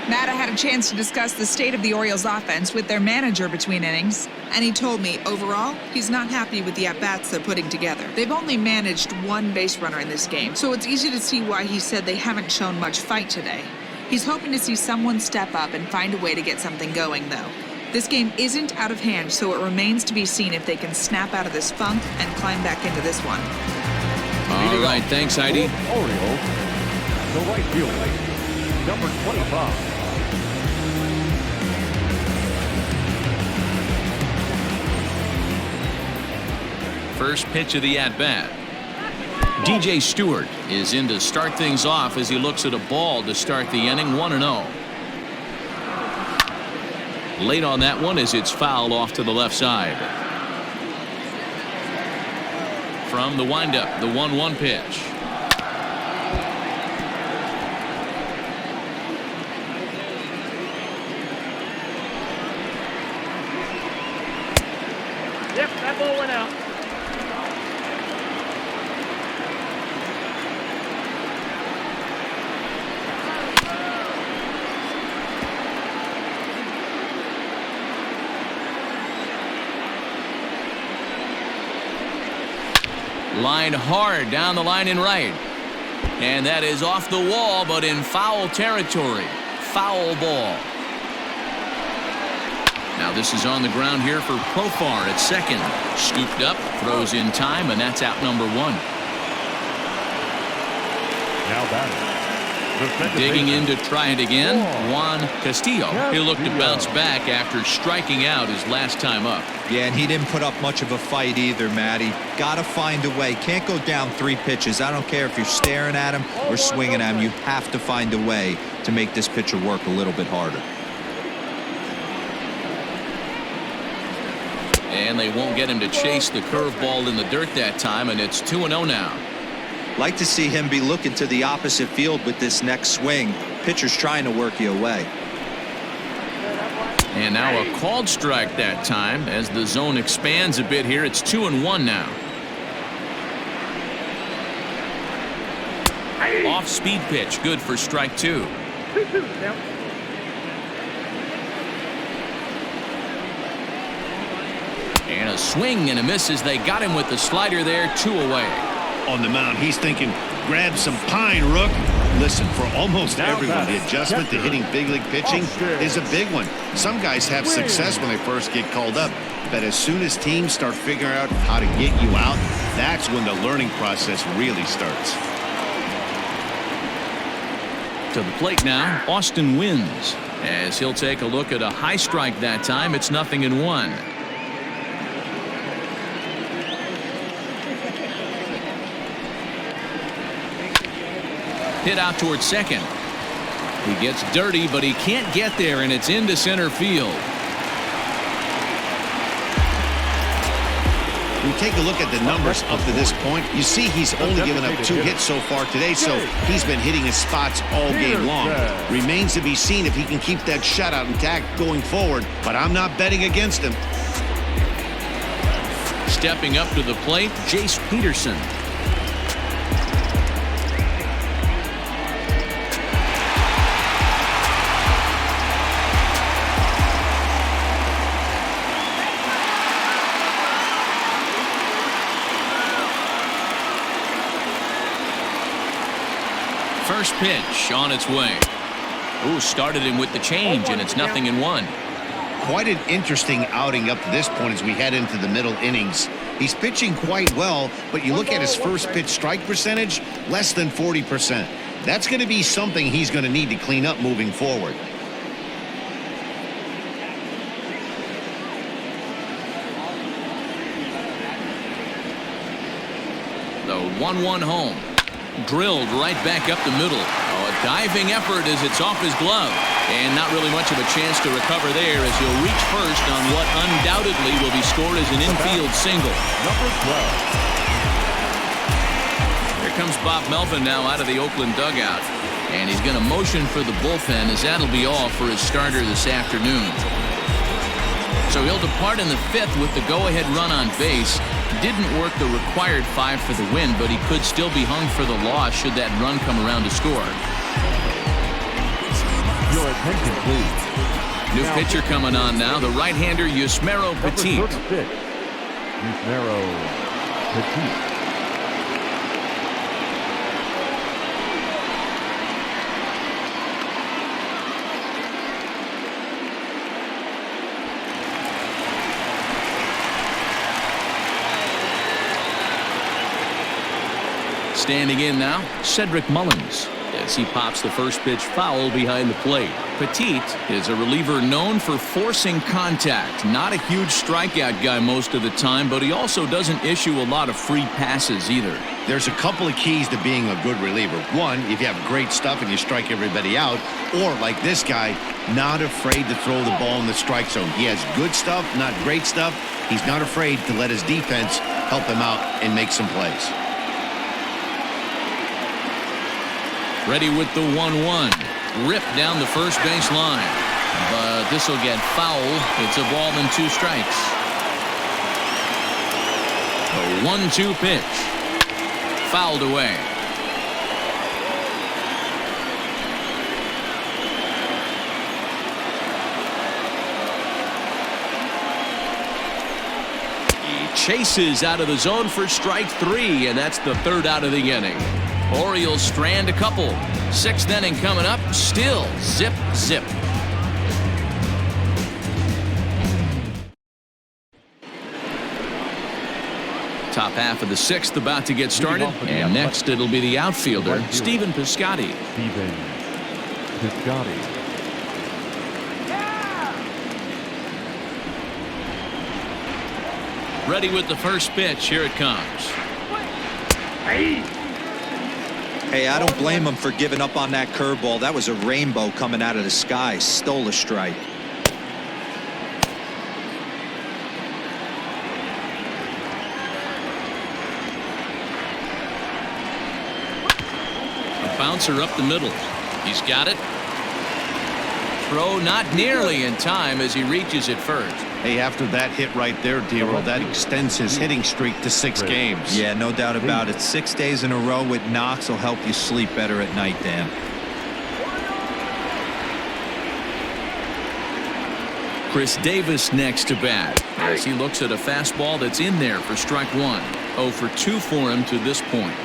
H: Matt, I had a chance to discuss the state of the Orioles offense with their manager between innings, and he told me, overall, he's not happy with the at-bats they're putting together. They've only managed one base runner in this game, so it's easy to see why he said they haven't shown much fight today. He's hoping to see someone step up and find a way to get something going, though. This game isn't out of hand, so it remains to be seen if they can snap out of this funk and climb back into this one.
B: All right, thanks, Heidi.
F: Orioles, the right fielder, number 25.
B: First pitch of the at-bat. DJ Stewart is in to start things off as he looks at a ball to start the inning, 1-0. Late on that one as it's fouled off to the left side. From the windup, the 1-1 pitch.
G: Yep, that ball went out.
B: Line hard down the line and right. And that is off the wall, but in foul territory. Foul ball. Now this is on the ground here for Profar at second. Scooped up, throws in time, and that's out number one.
F: Now batting.
B: Digging in to try it again, Juan Castillo. He'll look to bounce back after striking out his last time up.
D: Yeah, and he didn't put up much of a fight either, Matty. Got to find a way. Can't go down 3 pitches. I don't care if you're staring at him or swinging at him. You have to find a way to make this pitcher work a little bit harder.
B: And they won't get him to chase the curveball in the dirt that time, and it's 2-0 now.
D: Like to see him be looking to the opposite field with this next swing. Pitcher's trying to work you away.
B: And now a called strike that time as the zone expands a bit here. It's 2-1 now. Off speed pitch, good for strike 2. And a swing and a miss as they got him with the slider there, 2 away.
C: On the mound, he's thinking, grab some pine, Rook. Listen, for almost everyone, the adjustment to hitting big league pitching is a big one. Some guys have success when they first get called up, but as soon as teams start figuring out how to get you out, that's when the learning process really starts.
B: To the plate now, Austin Wins. As he'll take a look at a high strike that time, it's 0-1. Hit out towards second. He gets dirty, but he can't get there, and it's into center field.
C: We take a look at the numbers up to this point. You see he's only given up 2 hits so far today, so he's been hitting his spots all game long. Remains to be seen if he can keep that shutout intact going forward, but I'm not betting against him.
B: Stepping up to the plate, Jace Peterson. First pitch on its way. Ooh, started him with the change, and it's 0-1.
C: Quite an interesting outing up to this point as we head into the middle innings. He's pitching quite well, but you look at his first pitch strike percentage, less than 40%. That's going to be something he's going to need to clean up moving forward.
B: The 1-1 home. Drilled right back up the middle. Oh, a diving effort as it's off his glove. And not really much of a chance to recover there as he'll reach first on what undoubtedly will be scored as an infield single.
F: Number 12.
B: Here comes Bob Melvin now out of the Oakland dugout. And he's going to motion for the bullpen as that'll be all for his starter this afternoon. So he'll depart in the 5th with the go-ahead run on base. Didn't work the required 5 for the win, but he could still be hung for the loss should that run come around to score.
F: Your attention, please.
B: New pitcher coming on now, the right-hander Yusmeiro Petit.
F: Number 36, Yusmeiro Petit.
B: Standing in now, Cedric Mullins, as he pops the first pitch foul behind the plate. Petit is a reliever known for forcing contact. Not a huge strikeout guy most of the time, but he also doesn't issue a lot of free passes either.
C: There's a couple of keys to being a good reliever. One, if you have great stuff and you strike everybody out, or like this guy, not afraid to throw the ball in the strike zone. He has good stuff, not great stuff. He's not afraid to let his defense help him out and make some plays.
B: Ready with the 1-1. Ripped down the first base line. But this will get foul. It's a ball and 2 strikes. A 1-2 pitch. Fouled away. He chases out of the zone for strike 3, and that's the 3rd out of the inning. Orioles strand a couple. 6th inning coming up. Still zip, zip. Top half of the 6th about to get started. And next it'll be the outfielder, Stephen Piscotty.
F: Stephen Piscotty.
B: Ready with the first pitch. Here it comes.
D: Hey, I don't blame him for giving up on that curveball. That was a rainbow coming out of the sky. Stole a strike.
B: A bouncer up the middle. He's got it. Throw not nearly in time as he reaches it first.
C: Hey, after that hit right there, D-Roll, that extends his hitting streak to 6 games.
D: Yeah, no doubt about it. 6 days in a row with knocks will help you sleep better at night, Dan.
B: Chris Davis next to bat as he looks at a fastball that's in there for strike 1. 0 for 2 for him to this point.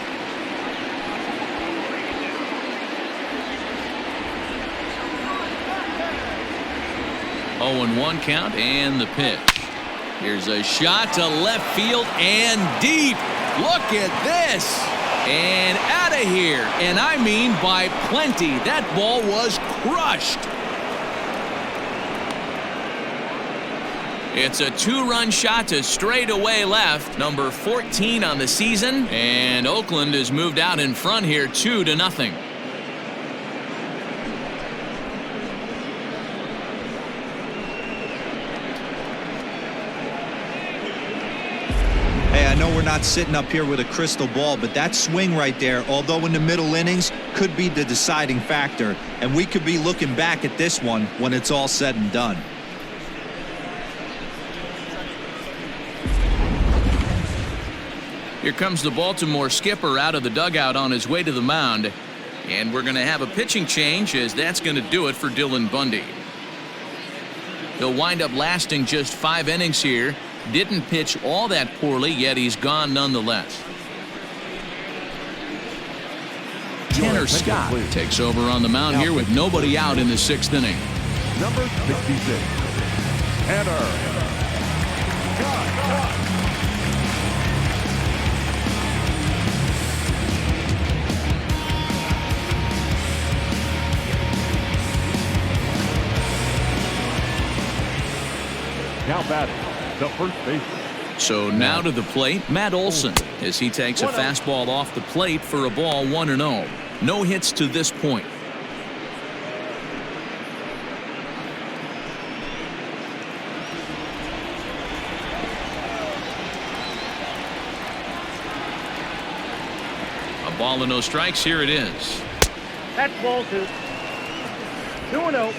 B: 0-1 count and the pitch. Here's a shot to left field and deep. Look at this. And out of here. And I mean by plenty. That ball was crushed. It's a 2-run shot to straightaway left. Number 14 on the season. And Oakland has moved out in front here 2-0.
D: Hey, I know we're not sitting up here with a crystal ball, but that swing right there, although in the middle innings, could be the deciding factor. And we could be looking back at this one when it's all said and done.
B: Here comes the Baltimore skipper out of the dugout on his way to the mound. And we're going to have a pitching change, as that's going to do it for Dylan Bundy. He'll wind up lasting just 5 innings here. Didn't pitch all that poorly, yet he's gone nonetheless. Tanner Scott takes over on the mound here with nobody out in the 6th inning.
F: Number 66, Tanner Scott. Now batting, the first baseman.
B: So now to the plate, Matt Olson, as he takes a fastball off the plate for a ball 1-0. No hits to this point. A ball and no strikes. Here it is.
G: That's ball 2. 2-0.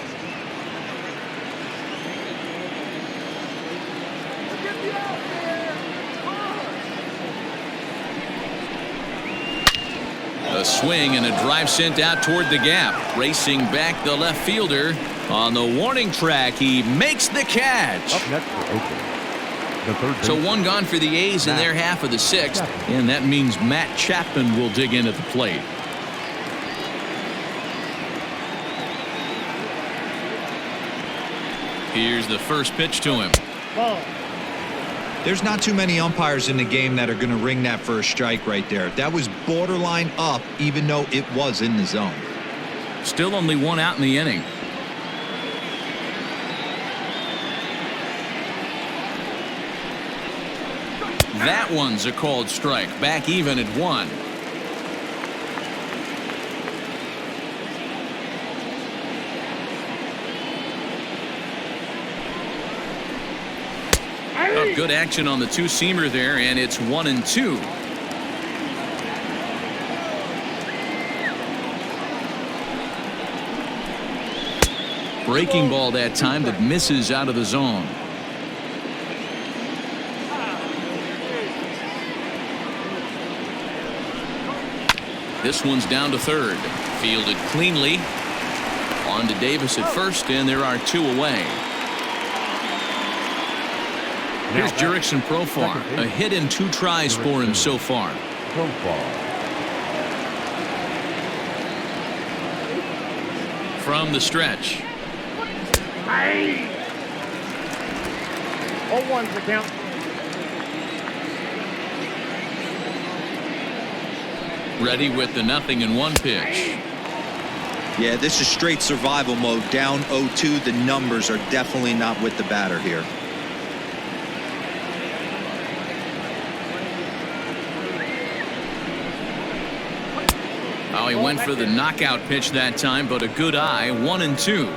B: A swing and a drive sent out toward the gap. Racing back the left fielder. On the warning track, he makes the catch.
F: Up next for Oakland, the third
B: So
F: baseman.
B: one gone for the A's in their half of the sixth. And that means Matt Chapman will dig in at the plate. Here's the first pitch to him.
G: Ball.
D: There's not too many umpires in the game that are going to ring that first strike right there. That was borderline up, even though it was in the zone.
B: Still only one out in the inning. That one's a called strike. Back even at 1. Oh, good action on the two-seamer there, and it's 1-2. Breaking ball that time that misses out of the zone. This one's down to third. Fielded cleanly. On to Davis at first, and there are 2 away. Here's Jurickson Profar. A hit and 2 tries for him so far. From the stretch.
G: 0-1 for count.
B: Ready with the 0-1 pitch.
D: Yeah, this is straight survival mode. Down 0-2. The numbers are definitely not with the batter here.
B: Oh, he went for the knockout pitch that time, but a good eye. 1-2.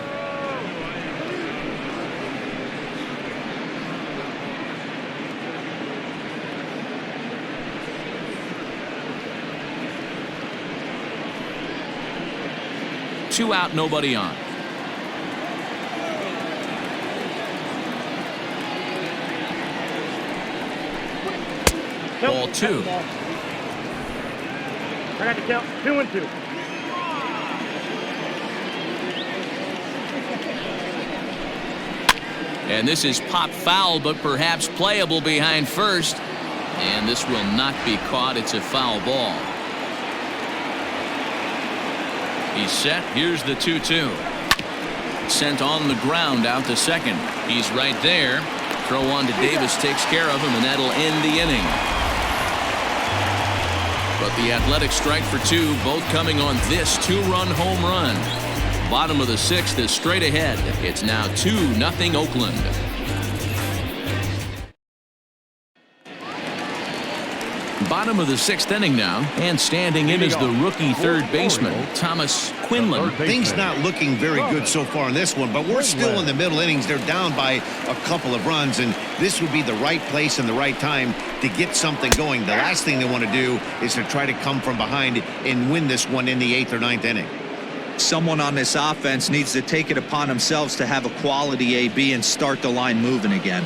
B: Two out, nobody on. Ball 2.
G: I got to count 2-2.
B: And this is pop foul, but perhaps playable behind first. And this will not be caught. It's a foul ball. He's set. Here's the 2-2. Sent on the ground out to second. He's right there. Throw on to Davis takes care of him, and that'll end the inning. But the Athletic strike for 2, both coming on this 2-run home run. Bottom of the 6th is straight ahead. It's now 2-0 Oakland. Bottom of the 6th inning now, and standing in is the rookie third baseman, Thomas Quinlan.
C: Things not looking very good so far in this one, but we're still in the middle innings. They're down by a couple of runs, and this would be the right place and the right time to get something going. The last thing they want to do is to try to come from behind and win this one in the 8th or 9th inning.
D: Someone on this offense needs to take it upon themselves to have a quality AB and start the line moving again.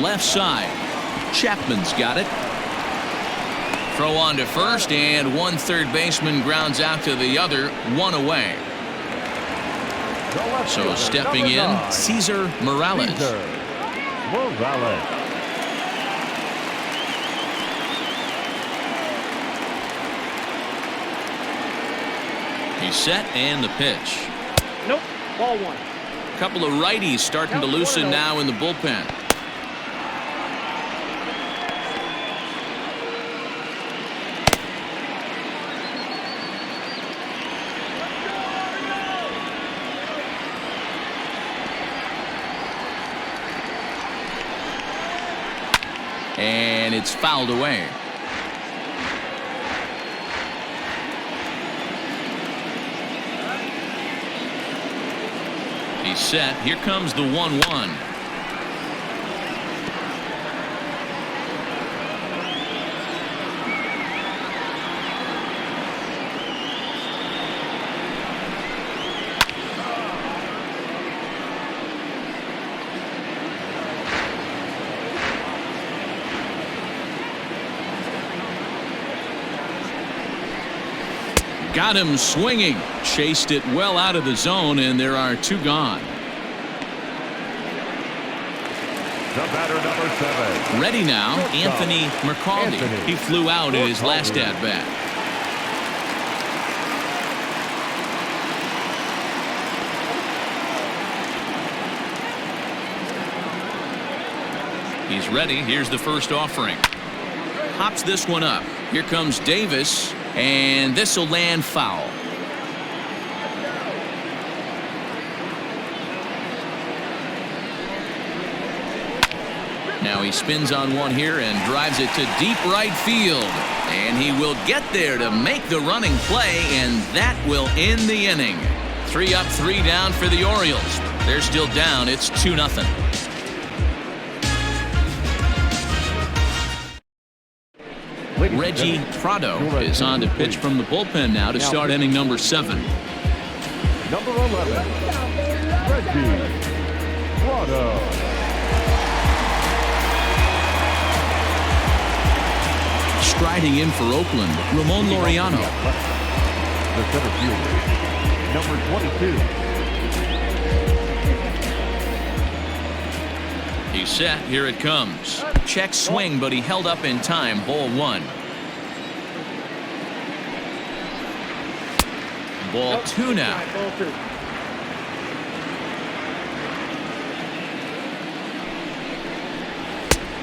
B: Left side. Chapman's got it. Throw on to first, and one third baseman grounds out to the other, 1 away. So stepping in, Cesar Morales. He's set, and the pitch.
G: Nope. Ball 1.
B: Couple of righties starting to loosen now in the bullpen. And it's fouled away. He's set. Here comes the 1-1. Got him swinging. Chased it well out of the zone, and there are 2 gone.
F: The batter, number 7.
B: Ready now, Anthony McCaldy. He flew out in his last at-bat. He's ready. Here's the first offering. Hops this one up. Here comes Davis, and this will land foul. Now he spins on one here and drives it to deep right field. And he will get there to make the running play, and that will end the inning. 3 up, 3 down for the Orioles. They're still down. It's 2-0. Reggie Prado is on to pitch from the bullpen now to start inning number 7.
F: Number 11, Reggie Prado.
B: Striding in for Oakland, Ramon Laureano.
F: The center fielder, number 22.
B: He's set. Here it comes. Check swing, but he held up in time. Ball 1. Ball 2 now.
G: Ball 2.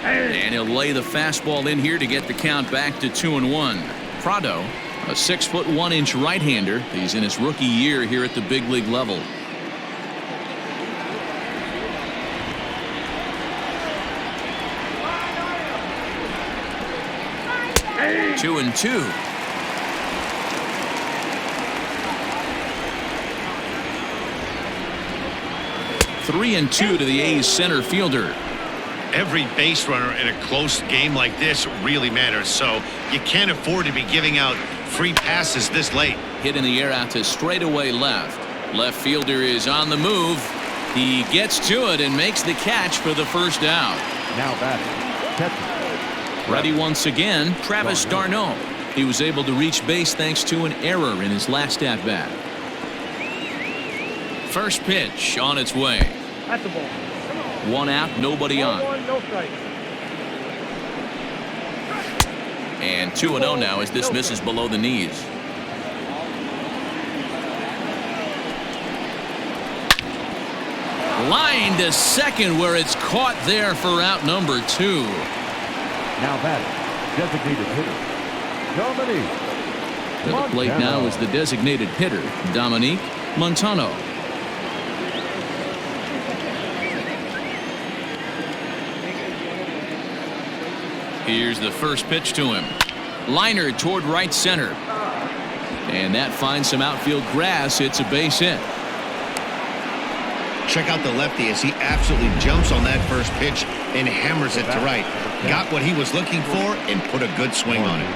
B: And he'll lay the fastball in here to get the count back to 2-1. Prado, a 6'1" right-hander. He's in his rookie year here at the big league level. Hey. 2-2. Three and 2 to the A's center fielder.
C: Every base runner in a close game like this really matters, so you can't afford to be giving out free passes this late.
B: Hit in the air out to straightaway left. Left fielder is on the move. He gets to it and makes the catch for the first out.
F: Now batting, catcher.
B: Ready once again, Travis d'Arnaud. He was able to reach base thanks to an error in his last at-bat. First pitch on its way.
G: That's the ball.
B: 1 out, nobody on.
G: 1, no strike.
B: And 2-0 now as this misses below the knees. Line to second where it's caught there for out number 2.
F: Now batting, designated hitter, Dominique.
B: To the plate now is the designated hitter, Dominique Montano. Here's the first pitch to him. Liner toward right center. And that finds some outfield grass. It's a base hit.
C: Check out the lefty as he absolutely jumps on that first pitch and hammers it to right. Got what he was looking for and put a good swing on it.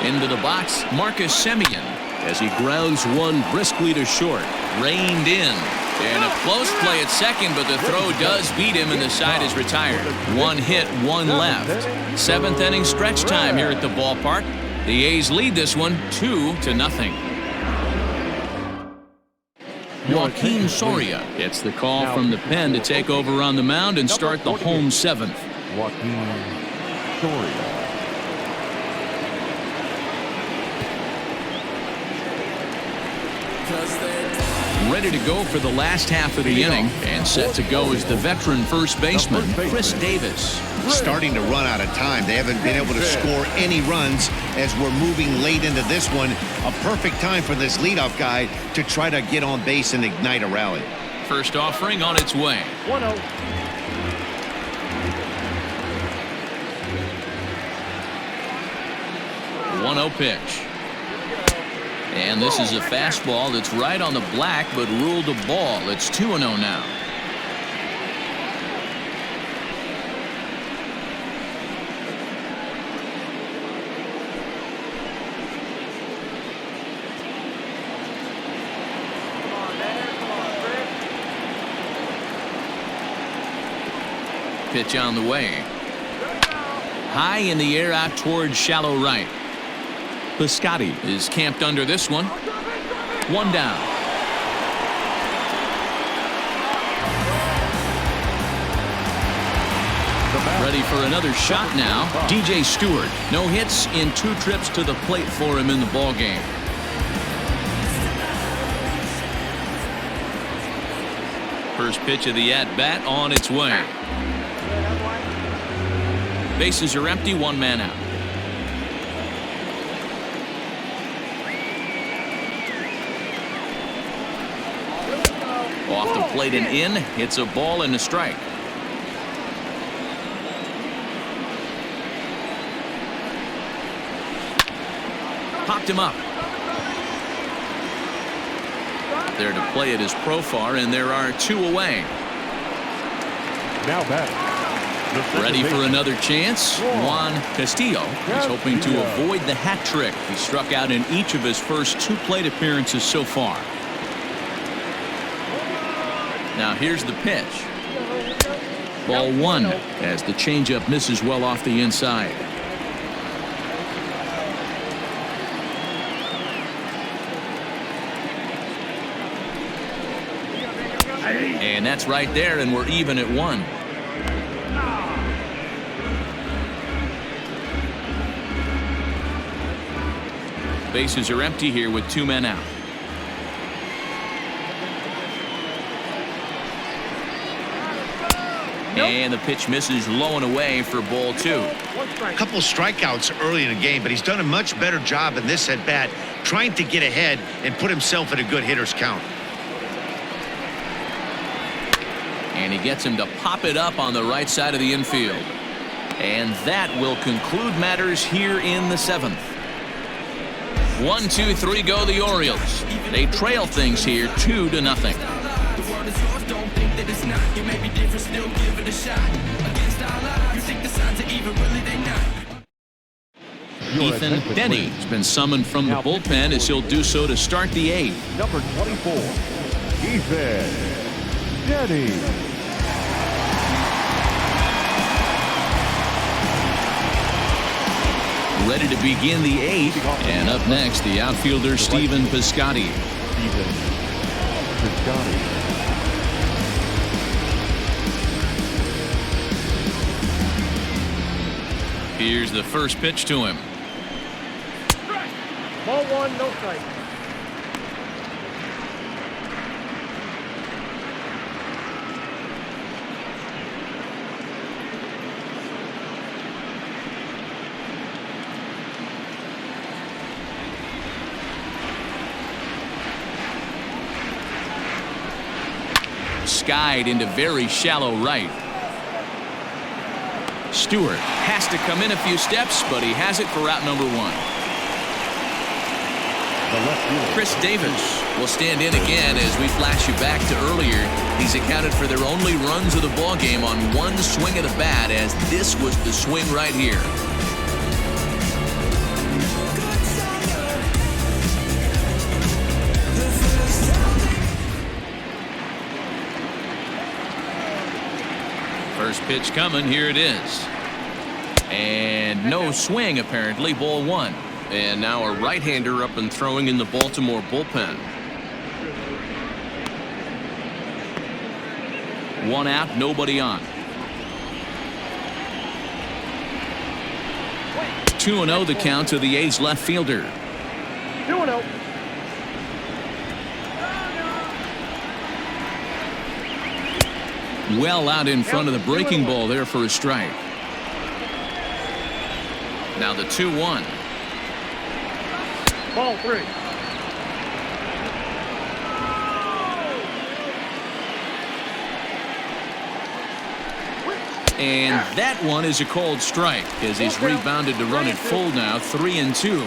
B: Into the box, Marcus Semien as he grounds one briskly to short. Reined in. And a close play at second, but the throw does beat him and the side is retired. 1 hit, 1 left. 7th inning stretch time here at the ballpark. The A's lead this one 2-0. Joaquin Soria gets the call from the pen to take over on the mound and start the home 7th.
F: Joaquin Soria.
B: Ready to go for the last half of the inning and set to go is the veteran first baseman, Chris Davis.
C: Starting to run out of time. They haven't been able to score any runs as we're moving late into this one. A perfect time for this leadoff guy to try to get on base and ignite a rally.
B: First offering on its way.
G: 1-0.
B: 1-0 pitch. And this is a fastball that's right on the black but ruled a ball. It's 2-0 now. Pitch on the way. High in the air out towards shallow right. Piscotty is camped under this one. One down. Ready for another shot now. DJ Stewart. No hits in 2 trips to the plate for him in the ball game. First pitch of the at-bat on its way. Bases are empty, 1 man out. Off the plate and in. It's a ball and a strike. Popped him up. There to play it is Profar, and there are 2 away.
F: Now batting.
B: Ready for another chance. Juan Castillo is hoping to avoid the hat trick. He struck out in each of his first 2 plate appearances so far. Now here's the pitch. Ball 1 as the changeup misses well off the inside. And that's right there, and we're even at 1. Bases are empty here with 2 men out. And the pitch misses low and away for ball 2.
C: A couple strikeouts early in the game, but he's done a much better job in this at bat trying to get ahead and put himself in a good hitter's count.
B: And he gets him to pop it up on the right side of the infield. And that will conclude matters here in the 7th. 1, 2, 3 go the Orioles. They trail things here 2-0.
A: The world is yours, don't think that it's not. You may be different, still give it a shot. Against our lives, you think the signs are even, really they not.
B: Ethan Denny has been summoned from the bullpen as he'll do so to start the 8th.
F: Number 24, Ethan Denny.
B: Ready to begin the 8th. And up next, the outfielder Stephen Piscotty. Here's the first pitch to him.
G: Ball 1, no strike.
B: Skied into very shallow right. Stewart has to come in a few steps, but he has it for out number 1. Chris Davis will stand in again as we flash you back to earlier. He's accounted for their only runs of the ball game on 1 swing of the bat, as this was the swing right here. First pitch coming, here it is. And no swing apparently, ball 1. And now a right-hander up and throwing in the Baltimore bullpen. 1 out, nobody on. 2-0 the count to the A's left fielder.
G: 2-0.
B: Well out in front of the breaking ball there for a strike. Now the 2-1.
G: Ball 3.
B: And that one is a called strike as he's rebounded to run it full now, 3-2.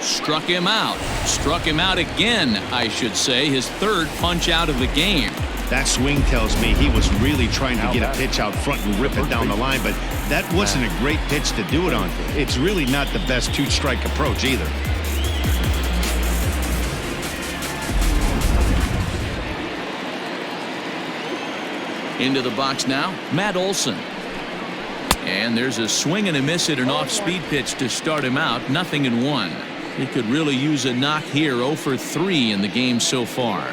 B: Struck him out. Struck him out again, I should say. His 3rd punch out of the game.
C: That swing tells me he was really trying to get a pitch out front and rip it down the line, but that wasn't a great pitch to do it on. It's really not the best 2-strike approach either.
B: Into the box now, Matt Olson. And there's a swing and a miss at an off-speed pitch to start him out. 0-1. He could really use a knock here. 0 for 3 in the game so far.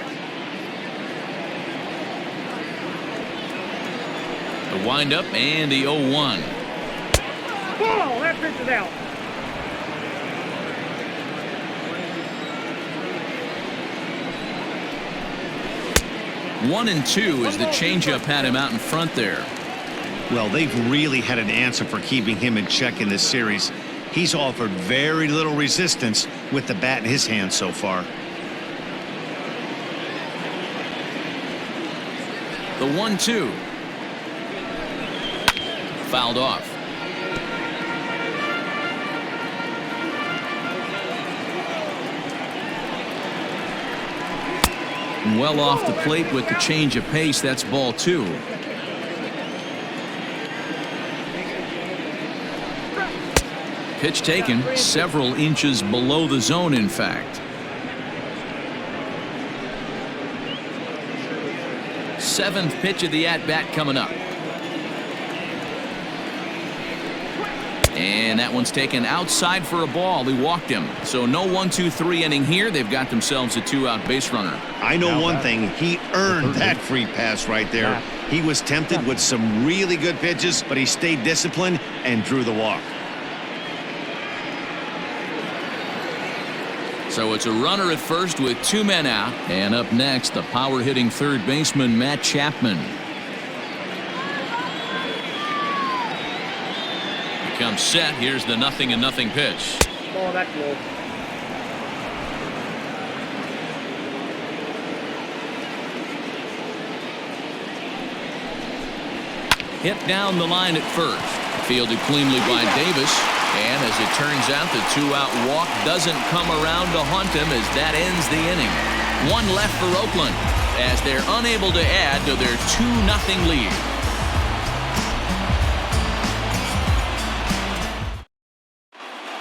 B: The windup and the 0-1.
G: Whoa, that pitch is out.
B: One and two as the changeup had him out in front there.
C: Well, they've really had an answer for keeping him in check in this series. He's offered very little resistance with the bat in his hand so far.
B: The 1-2. Fouled off. Well off the plate with the change of pace. That's ball 2. Pitch taken several inches below the zone, in fact. Seventh pitch of the at-bat coming up. And that one's taken outside for a ball. He walked him. So no 1-2-3 inning here. They've got themselves a 2-out base runner.
C: I know one thing. He earned that free pass right there. He was tempted with some really good pitches, but he stayed disciplined and drew the walk.
B: So it's a runner at first with 2 men out. And up next, the power-hitting third baseman, Matt Chapman. Comes set. Here's the 0-0 pitch.
G: Oh, that's low.
B: Hit down the line at first. Fielded cleanly by Davis. And as it turns out, the 2-out walk doesn't come around to haunt him as that ends the inning. 1 left for Oakland as they're unable to add to their 2-0 lead.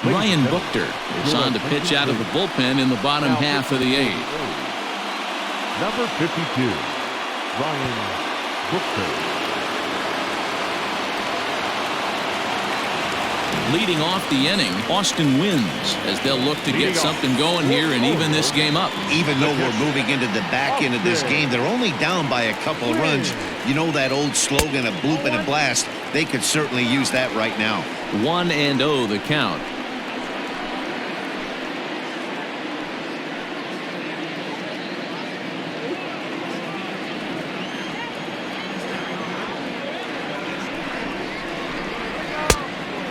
B: Ryan Buchter is on to pitch out of the bullpen in the bottom half of the 8th.
F: Number 52, Ryan Buchter.
B: Leading off the inning, Austin wins as they'll look to get something going here and even this game up.
C: Even though we're moving into the back end of this game, they're only down by a couple of runs. You know that old slogan, a bloop and a blast. They could certainly use that right now.
B: 1-0 the count.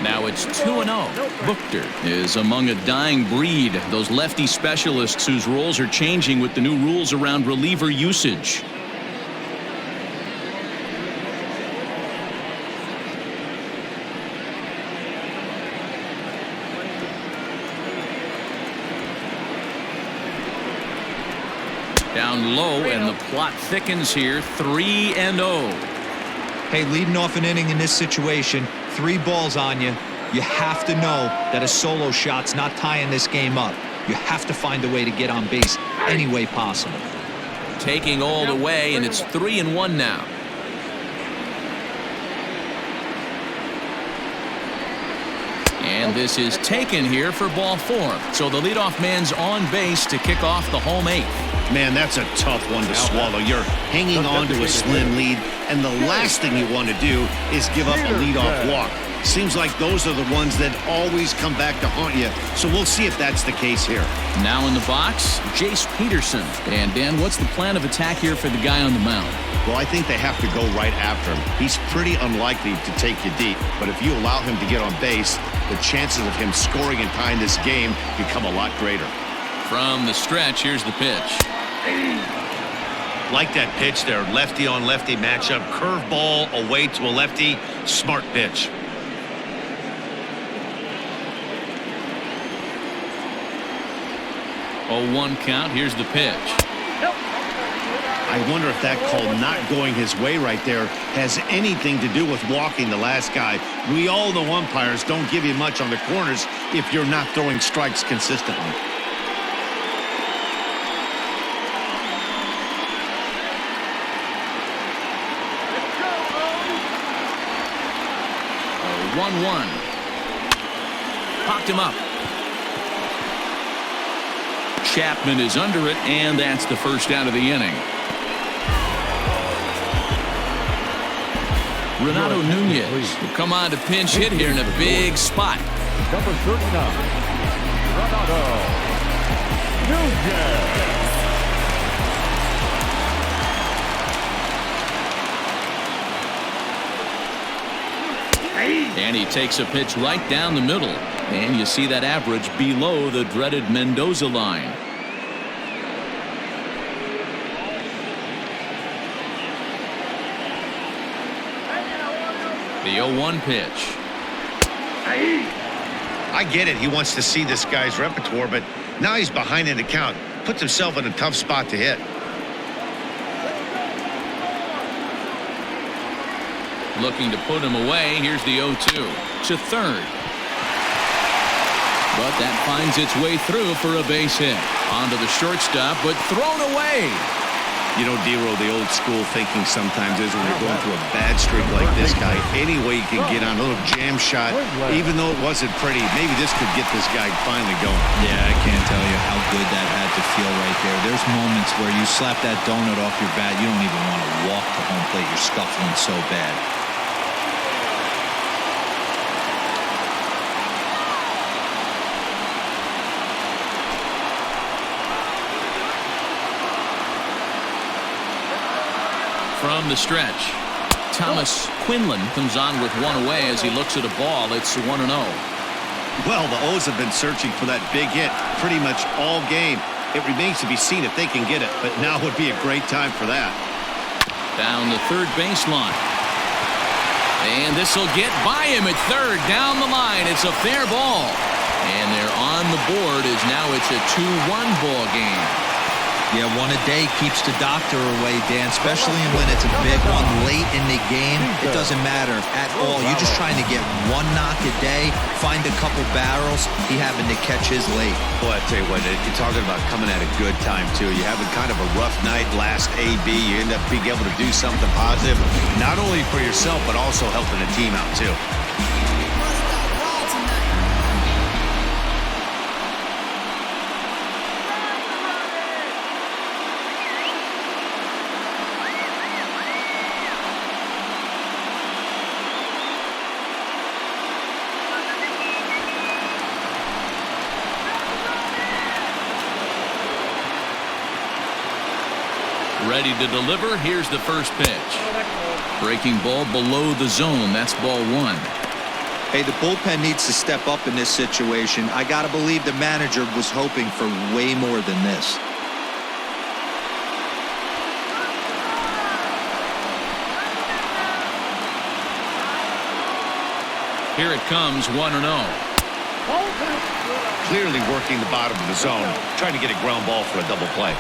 B: Now it's 2-0. Buchter is among a dying breed. Those lefty specialists whose roles are changing with the new rules around reliever usage. Down low, and the plot thickens here. 3-0.
D: Hey, leading off an inning in this situation, 3 balls on you. You have to know that a solo shot's not tying this game up. You have to find a way to get on base any way possible.
B: Taking all the way, and it's 3-1 now. And this is taken here for ball 4. So the leadoff man's on base to kick off the home 8th.
C: Man, that's a tough one to swallow. You're hanging on to a slim lead, and the last thing you want to do is give up a leadoff walk. Seems like those are the ones that always come back to haunt you. So we'll see if that's the case here.
B: Now in the box, Jace Peterson. And Dan, what's the plan of attack here for the guy on the mound?
C: Well, I think they have to go right after him. He's pretty unlikely to take you deep, but if you allow him to get on base, the chances of him scoring and tying this game become a lot greater.
B: From the stretch, here's the pitch.
C: Like that pitch there, lefty on lefty matchup, curveball away to a lefty, smart pitch.
B: Oh, 1 count. Here's the pitch.
C: I wonder if that call not going his way right there has anything to do with walking the last guy. We all know umpires don't give you much on the corners if you're not throwing strikes consistently.
B: 1-1. Popped him up. Chapman is under it, and that's the first out of the inning. Renato Nunez will come on to pinch hit here in a big spot.
F: Number 39, Renato Nunez.
B: And he takes a pitch right down the middle. And you see that average below the dreaded Mendoza line. The 0-1 pitch.
C: I get it. He wants to see this guy's repertoire, but now he's behind in the count. Puts himself in a tough spot to hit.
B: Looking to put him away. Here's the 0-2 to third. But that finds its way through for a base hit. Onto the shortstop, but thrown away.
C: You know, Dero, the old school thinking sometimes is when you're going through a bad streak like this guy, any way you can get on a little jam shot, even though it wasn't pretty, maybe this could get this guy finally going.
D: Yeah, I can't tell you how good that had to feel right there. There's moments where you slap that donut off your bat, you don't even want to walk to home plate. You're scuffling so bad.
B: From the stretch, Thomas Quinlan comes on with one away as he looks at a ball. It's 1-0.
C: Well, the O's have been searching for that big hit pretty much all game. It remains to be seen if they can get it, but now would be a great time for that.
B: Down the third baseline. And this will get by him at third. Down the line. It's a fair ball. And they're on the board as now it's a 2-1 ball game.
D: Yeah, one a day keeps the doctor away, Dan, especially when it's a big one late in the game. It doesn't matter at all. You're just trying to get one knock a day, find a couple barrels. He happened to catch his late.
C: Boy, I tell you what, you're talking about coming at a good time, too. You're having kind of a rough night last AB. You end up being able to do something positive, not only for yourself, but also helping the team out, too.
B: Ready to deliver. Here's the first pitch. Breaking ball below the zone. That's ball one.
D: Hey, the bullpen needs to step up in this situation. I got to believe the manager was hoping for way more than this.
B: Here it comes, 1-0.
C: Clearly working the bottom of the zone, trying to get a ground ball for a double play.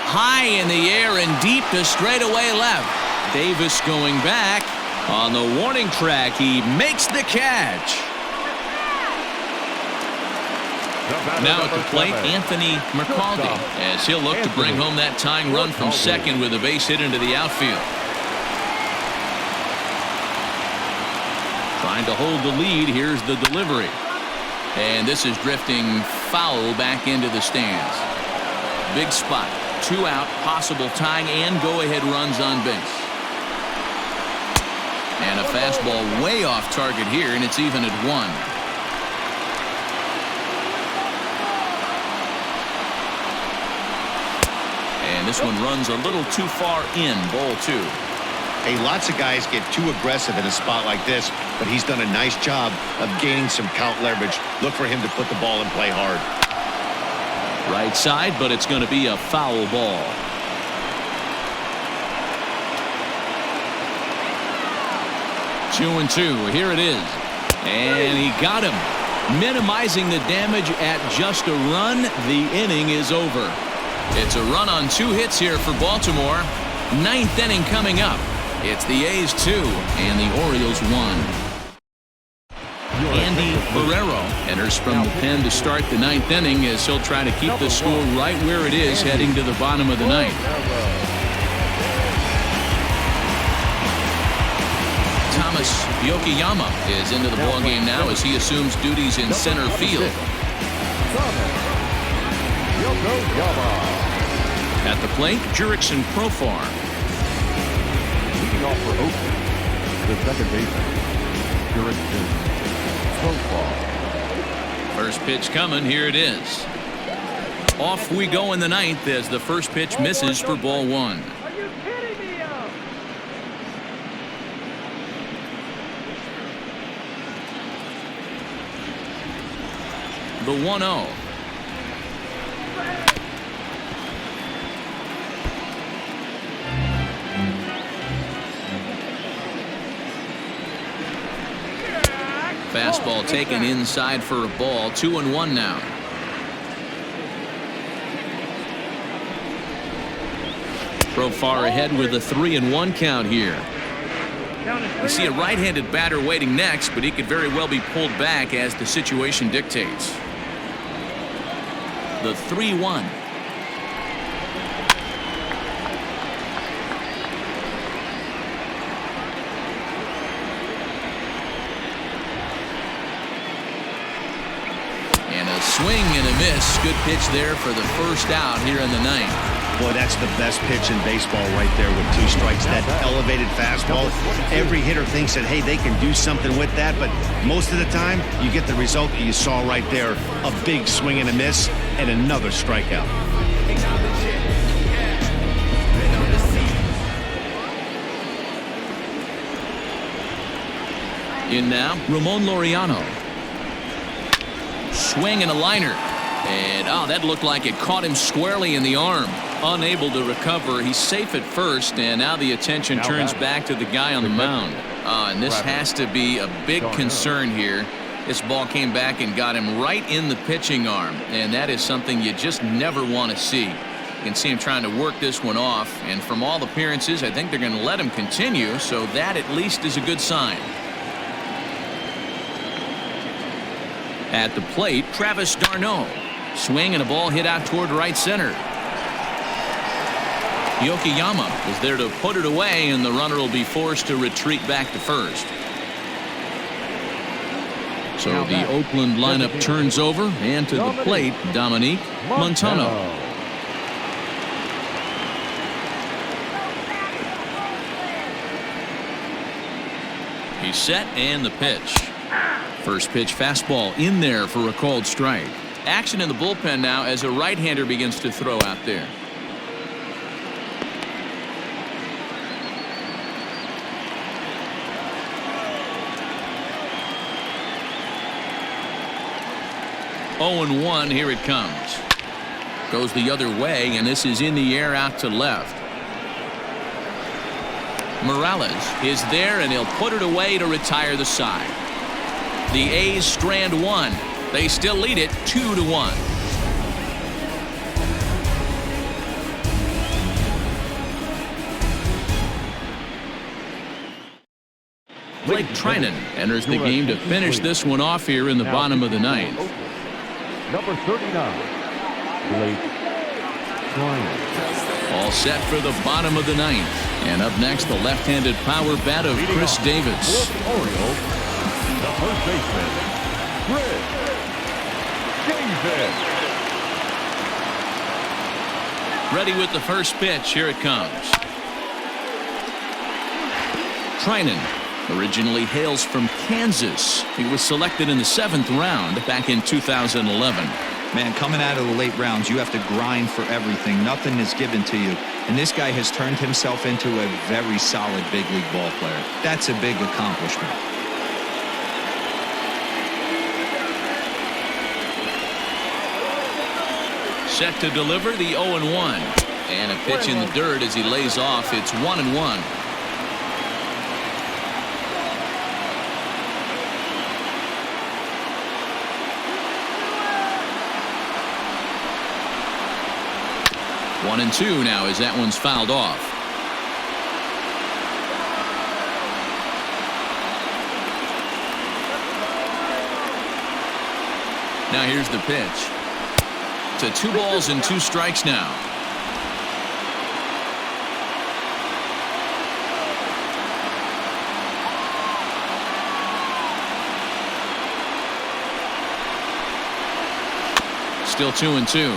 B: High in the air and deep to straightaway left. Davis going back. On the warning track, he makes the catch. Now at the plate, Anthony McCaldy, as he'll look to bring home that tying run from second with a base hit into the outfield. Trying to hold the lead. Here's the delivery. And this is drifting foul back into the stands. Big spot. 2 out, possible tying and go-ahead runs on base. And a fastball way off target here, and it's even at 1. And this one runs a little too far in, ball 2.
C: Hey, lots of guys get too aggressive in a spot like this, but he's done a nice job of gaining some count leverage. Look for him to put the ball in play hard.
B: Right side, but it's going to be a foul ball. 2-2. Here it is. And he got him. Minimizing the damage at just a run. The inning is over. It's a run on 2 hits here for Baltimore. 9th inning coming up. It's the A's 2 and the Orioles 1. Andy Barrero enters from the pen to start the ninth inning as he'll try to keep the score right where it is heading to the bottom of the ninth. Thomas Yokoyama is into the ballgame now as he assumes duties in center field. At the plate, Jurickson Profar.
F: Leading off for Oakland, the second baseman, Jurickson Profar.
B: First pitch coming. Here it is. Off we go in the ninth as the first pitch misses for ball one.
G: Are you kidding me?
B: The 1-0. Fastball taken inside for a ball. 2-1 now. Profar ahead with a 3-1 count here. You see a right-handed batter waiting next, but he could very well be pulled back as the situation dictates. The 3-1. And a swing and a miss. Good pitch there for the first out here in the ninth.
C: Boy, that's the best pitch in baseball right there with 2 strikes. That elevated fastball. Every hitter thinks that, hey, they can do something with that, but most of the time you get the result that you saw right there. A big swing and a miss and another strikeout.
B: In now, Ramon Laureano. Swing and a liner. And, that looked like it caught him squarely in the arm. Unable to recover. He's safe at first, and now the attention turns back to the guy on the mound. And this has to be a big concern here. This ball came back and got him right in the pitching arm, and that is something you just never want to see. You can see him trying to work this one off, and from all appearances, I think they're going to let him continue, so that at least is a good sign. At the plate, Travis d'Arnaud. Swing and a ball hit out toward right center. Yokoyama is there to put it away, and the runner will be forced to retreat back to first. So the Oakland lineup turns over, and to the plate, Dominique Montano. He's set, and the pitch. First pitch fastball in there for a called strike. Action in the bullpen now as a right-hander begins to throw out there. Oh, 1, here it comes. Goes the other way, and this is in the air out to left. Morales is there, and he'll put it away to retire the side. The A's strand one. They still lead it 2-1. Blake Trinan enters the game to finish this one off here in the bottom of the ninth.
F: Number 39, Blake Trinan.
B: All set for the bottom of the ninth. And up next, the left-handed power bat of Chris Davis.
F: For the Orioles, the first baseman, Chris Davis.
B: Ready with the first pitch. Here it comes. Trinan originally hails from Kansas. He was selected in the 7th round back in 2011.
D: Man, coming out of the late rounds, you have to grind for everything. Nothing is given to you. And this guy has turned himself into a very solid big league ball player. That's a big accomplishment.
B: Set to deliver the 0-1. And a pitch in the dirt as he lays off. It's 1-1. One and two now as that one's fouled off. Now here's the pitch. To 2 balls and 2 strikes now. Still 2-2.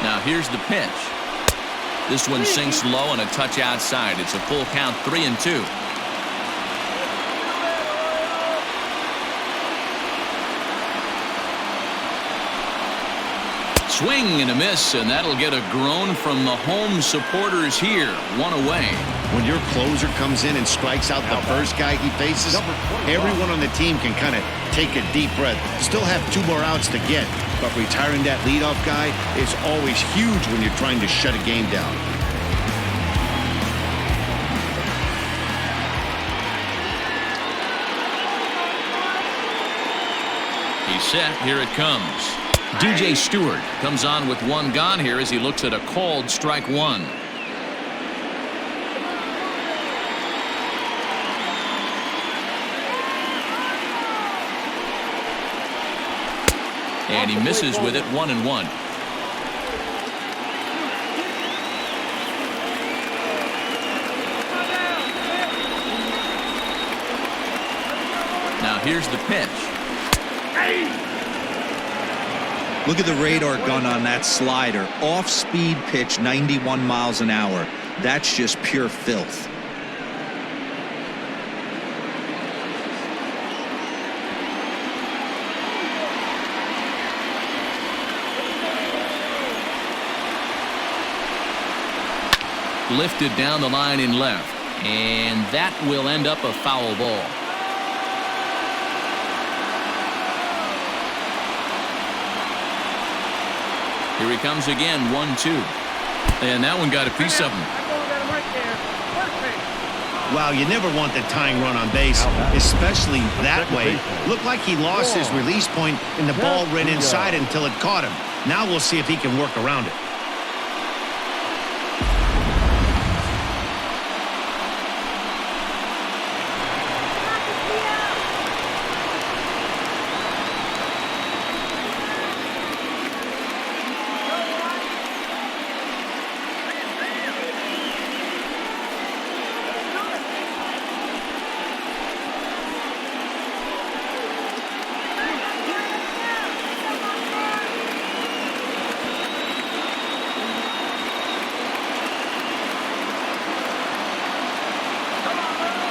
B: Now here's the pitch. This one sinks low and a touch outside. It's a full count, 3-2. Swing and a miss, and that'll get a groan from the home supporters here. 1 away.
C: When your closer comes in and strikes out the first guy he faces, everyone on the team can kind of take a deep breath. Still have 2 more outs to get, but retiring that leadoff guy is always huge when you're trying to shut a game down.
B: He's set. Here it comes. DJ Stewart comes on with 1 gone here as he looks at a called strike 1. And he misses with it, 1-1. Now here's the pitch.
D: Look at the radar gun on that slider. Off-speed pitch, 91 miles an hour. That's just pure filth.
B: Lifted down the line in left. And that will end up a foul ball. Here he comes again, 1-2. And that one got a piece of him.
C: Wow, you never want the tying run on base, especially that way. Looked like he lost his release point and the ball ran inside until it caught him. Now we'll see if he can work around it.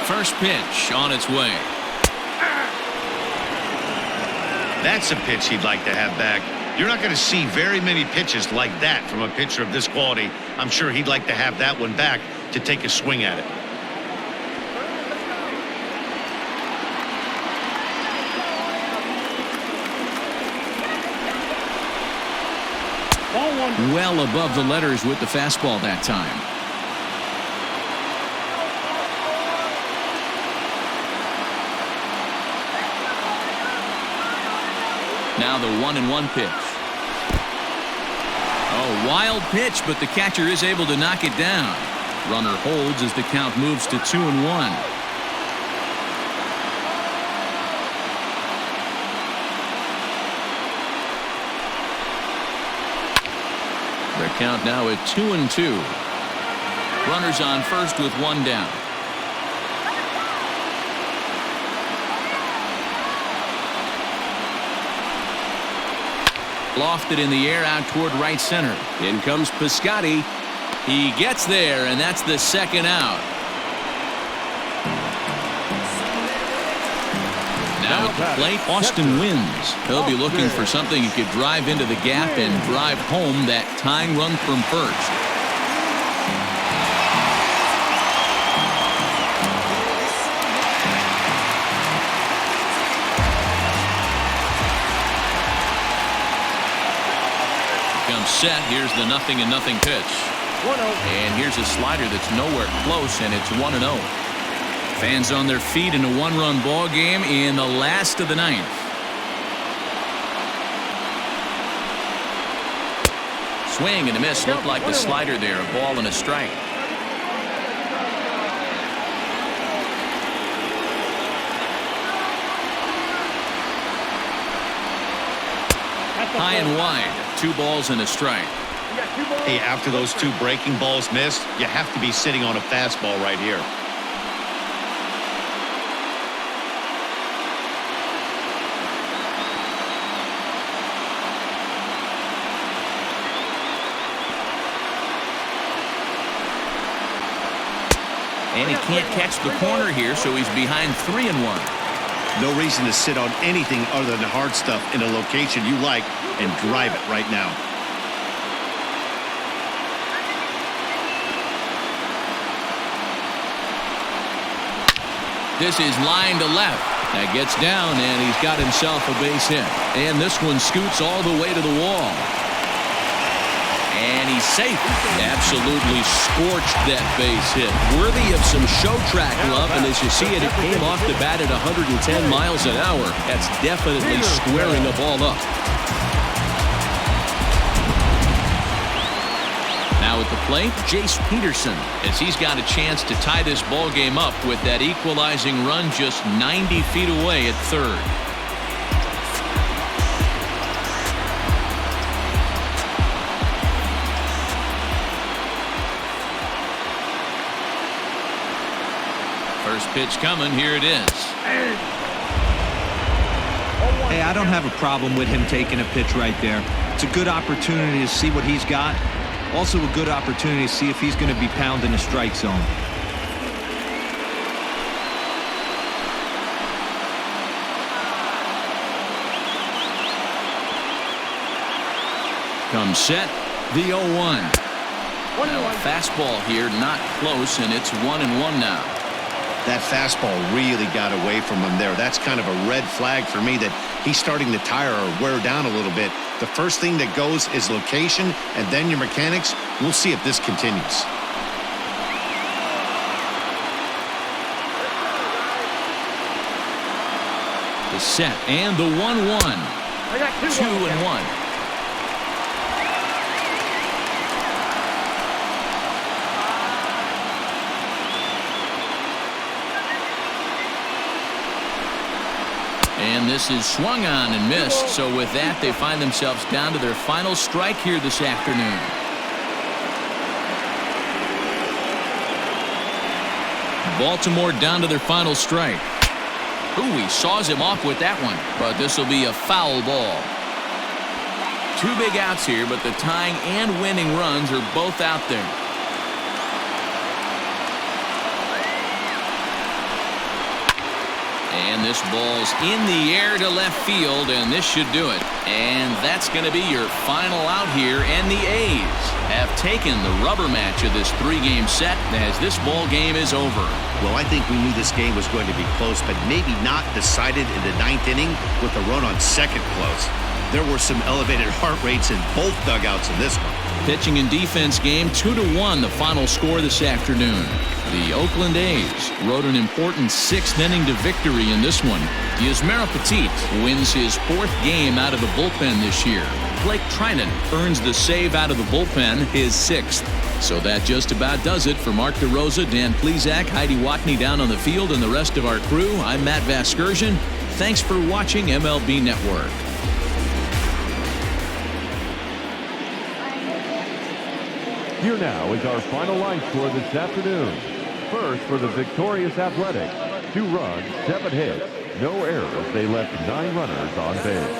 B: First pitch on its way.
C: That's a pitch he'd like to have back. You're not going to see very many pitches like that from a pitcher of this quality. I'm sure he'd like to have that one back to take a swing at it.
B: Well above the letters with the fastball that time. Now the 1-1 pitch. Oh, wild pitch, but the catcher is able to knock it down. Runner holds as the count moves to 2-1. The count now at 2-2. Runners on first with 1 down. Lofted in the air out toward right center. In comes Piscotty. He gets there, and that's the 2nd out. Now at the plate, Austin wins. He'll be looking for something he could drive into the gap and drive home that tying run from first. Set. Here's the 0-0 pitch. And here's a slider that's nowhere close, and it's 1-0. Fans on their feet in a 1-run ball game in the last of the 9th. Swing and a miss. Looked like the slider there. A ball and a strike. High and wide. 2 balls and a strike.
C: Hey, after those 2 breaking balls missed, you have to be sitting on a fastball right here.
B: And he can't catch the corner here, so he's behind 3-1.
C: No reason to sit on anything other than hard stuff in a location you like and drive it right now.
B: This is line to left. That gets down, and he's got himself a base hit. And this one scoots all the way to the wall. And he's safe. Absolutely scorched that base hit. Worthy of some show track love, and as you see it, it came off the bat at 110 miles an hour. That's definitely squaring a ball up. Now at the plate, Jace Peterson, as he's got a chance to tie this ball game up with that equalizing run just 90 feet away at third. First pitch coming. Here it is.
D: Hey, I don't have a problem with him taking a pitch right there. It's a good opportunity to see what he's got. Also a good opportunity to see if he's going to be pounding the strike zone.
B: Comes set, the 0-1. Now a fastball here, not close, and it's 1-1 now.
C: That fastball really got away from him there. That's kind of a red flag for me that he's starting to tire or wear down a little bit. The first thing that goes is location, and then your mechanics. We'll see if this continues.
B: The set and the 1-1. 2-1. And this is swung on and missed. So with that, they find themselves down to their final strike here this afternoon. Baltimore down to their final strike. Ooh, he saws him off with that one. But this will be a foul ball. 2 big outs here, but the tying and winning runs are both out there. And this ball's in the air to left field, and this should do it. And that's going to be your final out here, and the A's have taken the rubber match of this 3-game set as this ball game is over.
C: Well, I think we knew this game was going to be close, but maybe not decided in the 9th inning with a run on second close. There were some elevated heart rates in both dugouts in this one.
B: Pitching and defense game, 2-1, the final score this afternoon. The Oakland A's rode an important 6th inning to victory in this one. Yusmeiro Petit wins his 4th game out of the bullpen this year. Blake Trinan earns the save out of the bullpen, his 6th. So that just about does it for Mark DeRosa, Dan Plesac, Heidi Watney down on the field, and the rest of our crew. I'm Matt Vasgersian. Thanks for watching MLB Network.
F: Here now is our final line score this afternoon. First for the victorious Athletics, 2 runs, 7 hits, no errors. They left 9 runners on base.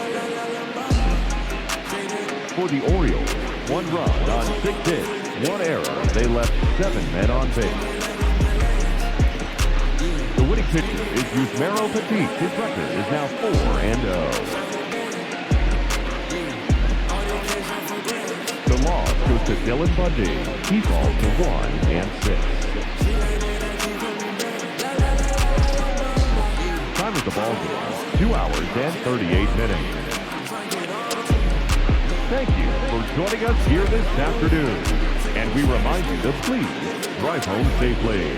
F: For the Orioles, 1 run on 6 hits, 1 error. They left 7 men on base. The winning pitcher is Yusmeiro Petit. His record is now 4-0. The loss goes to Dylan Bundy. He falls to 1-6. Time of the ball game, 2 hours and 38 minutes. Thank you for joining us here this afternoon. And we remind you to please drive home safely.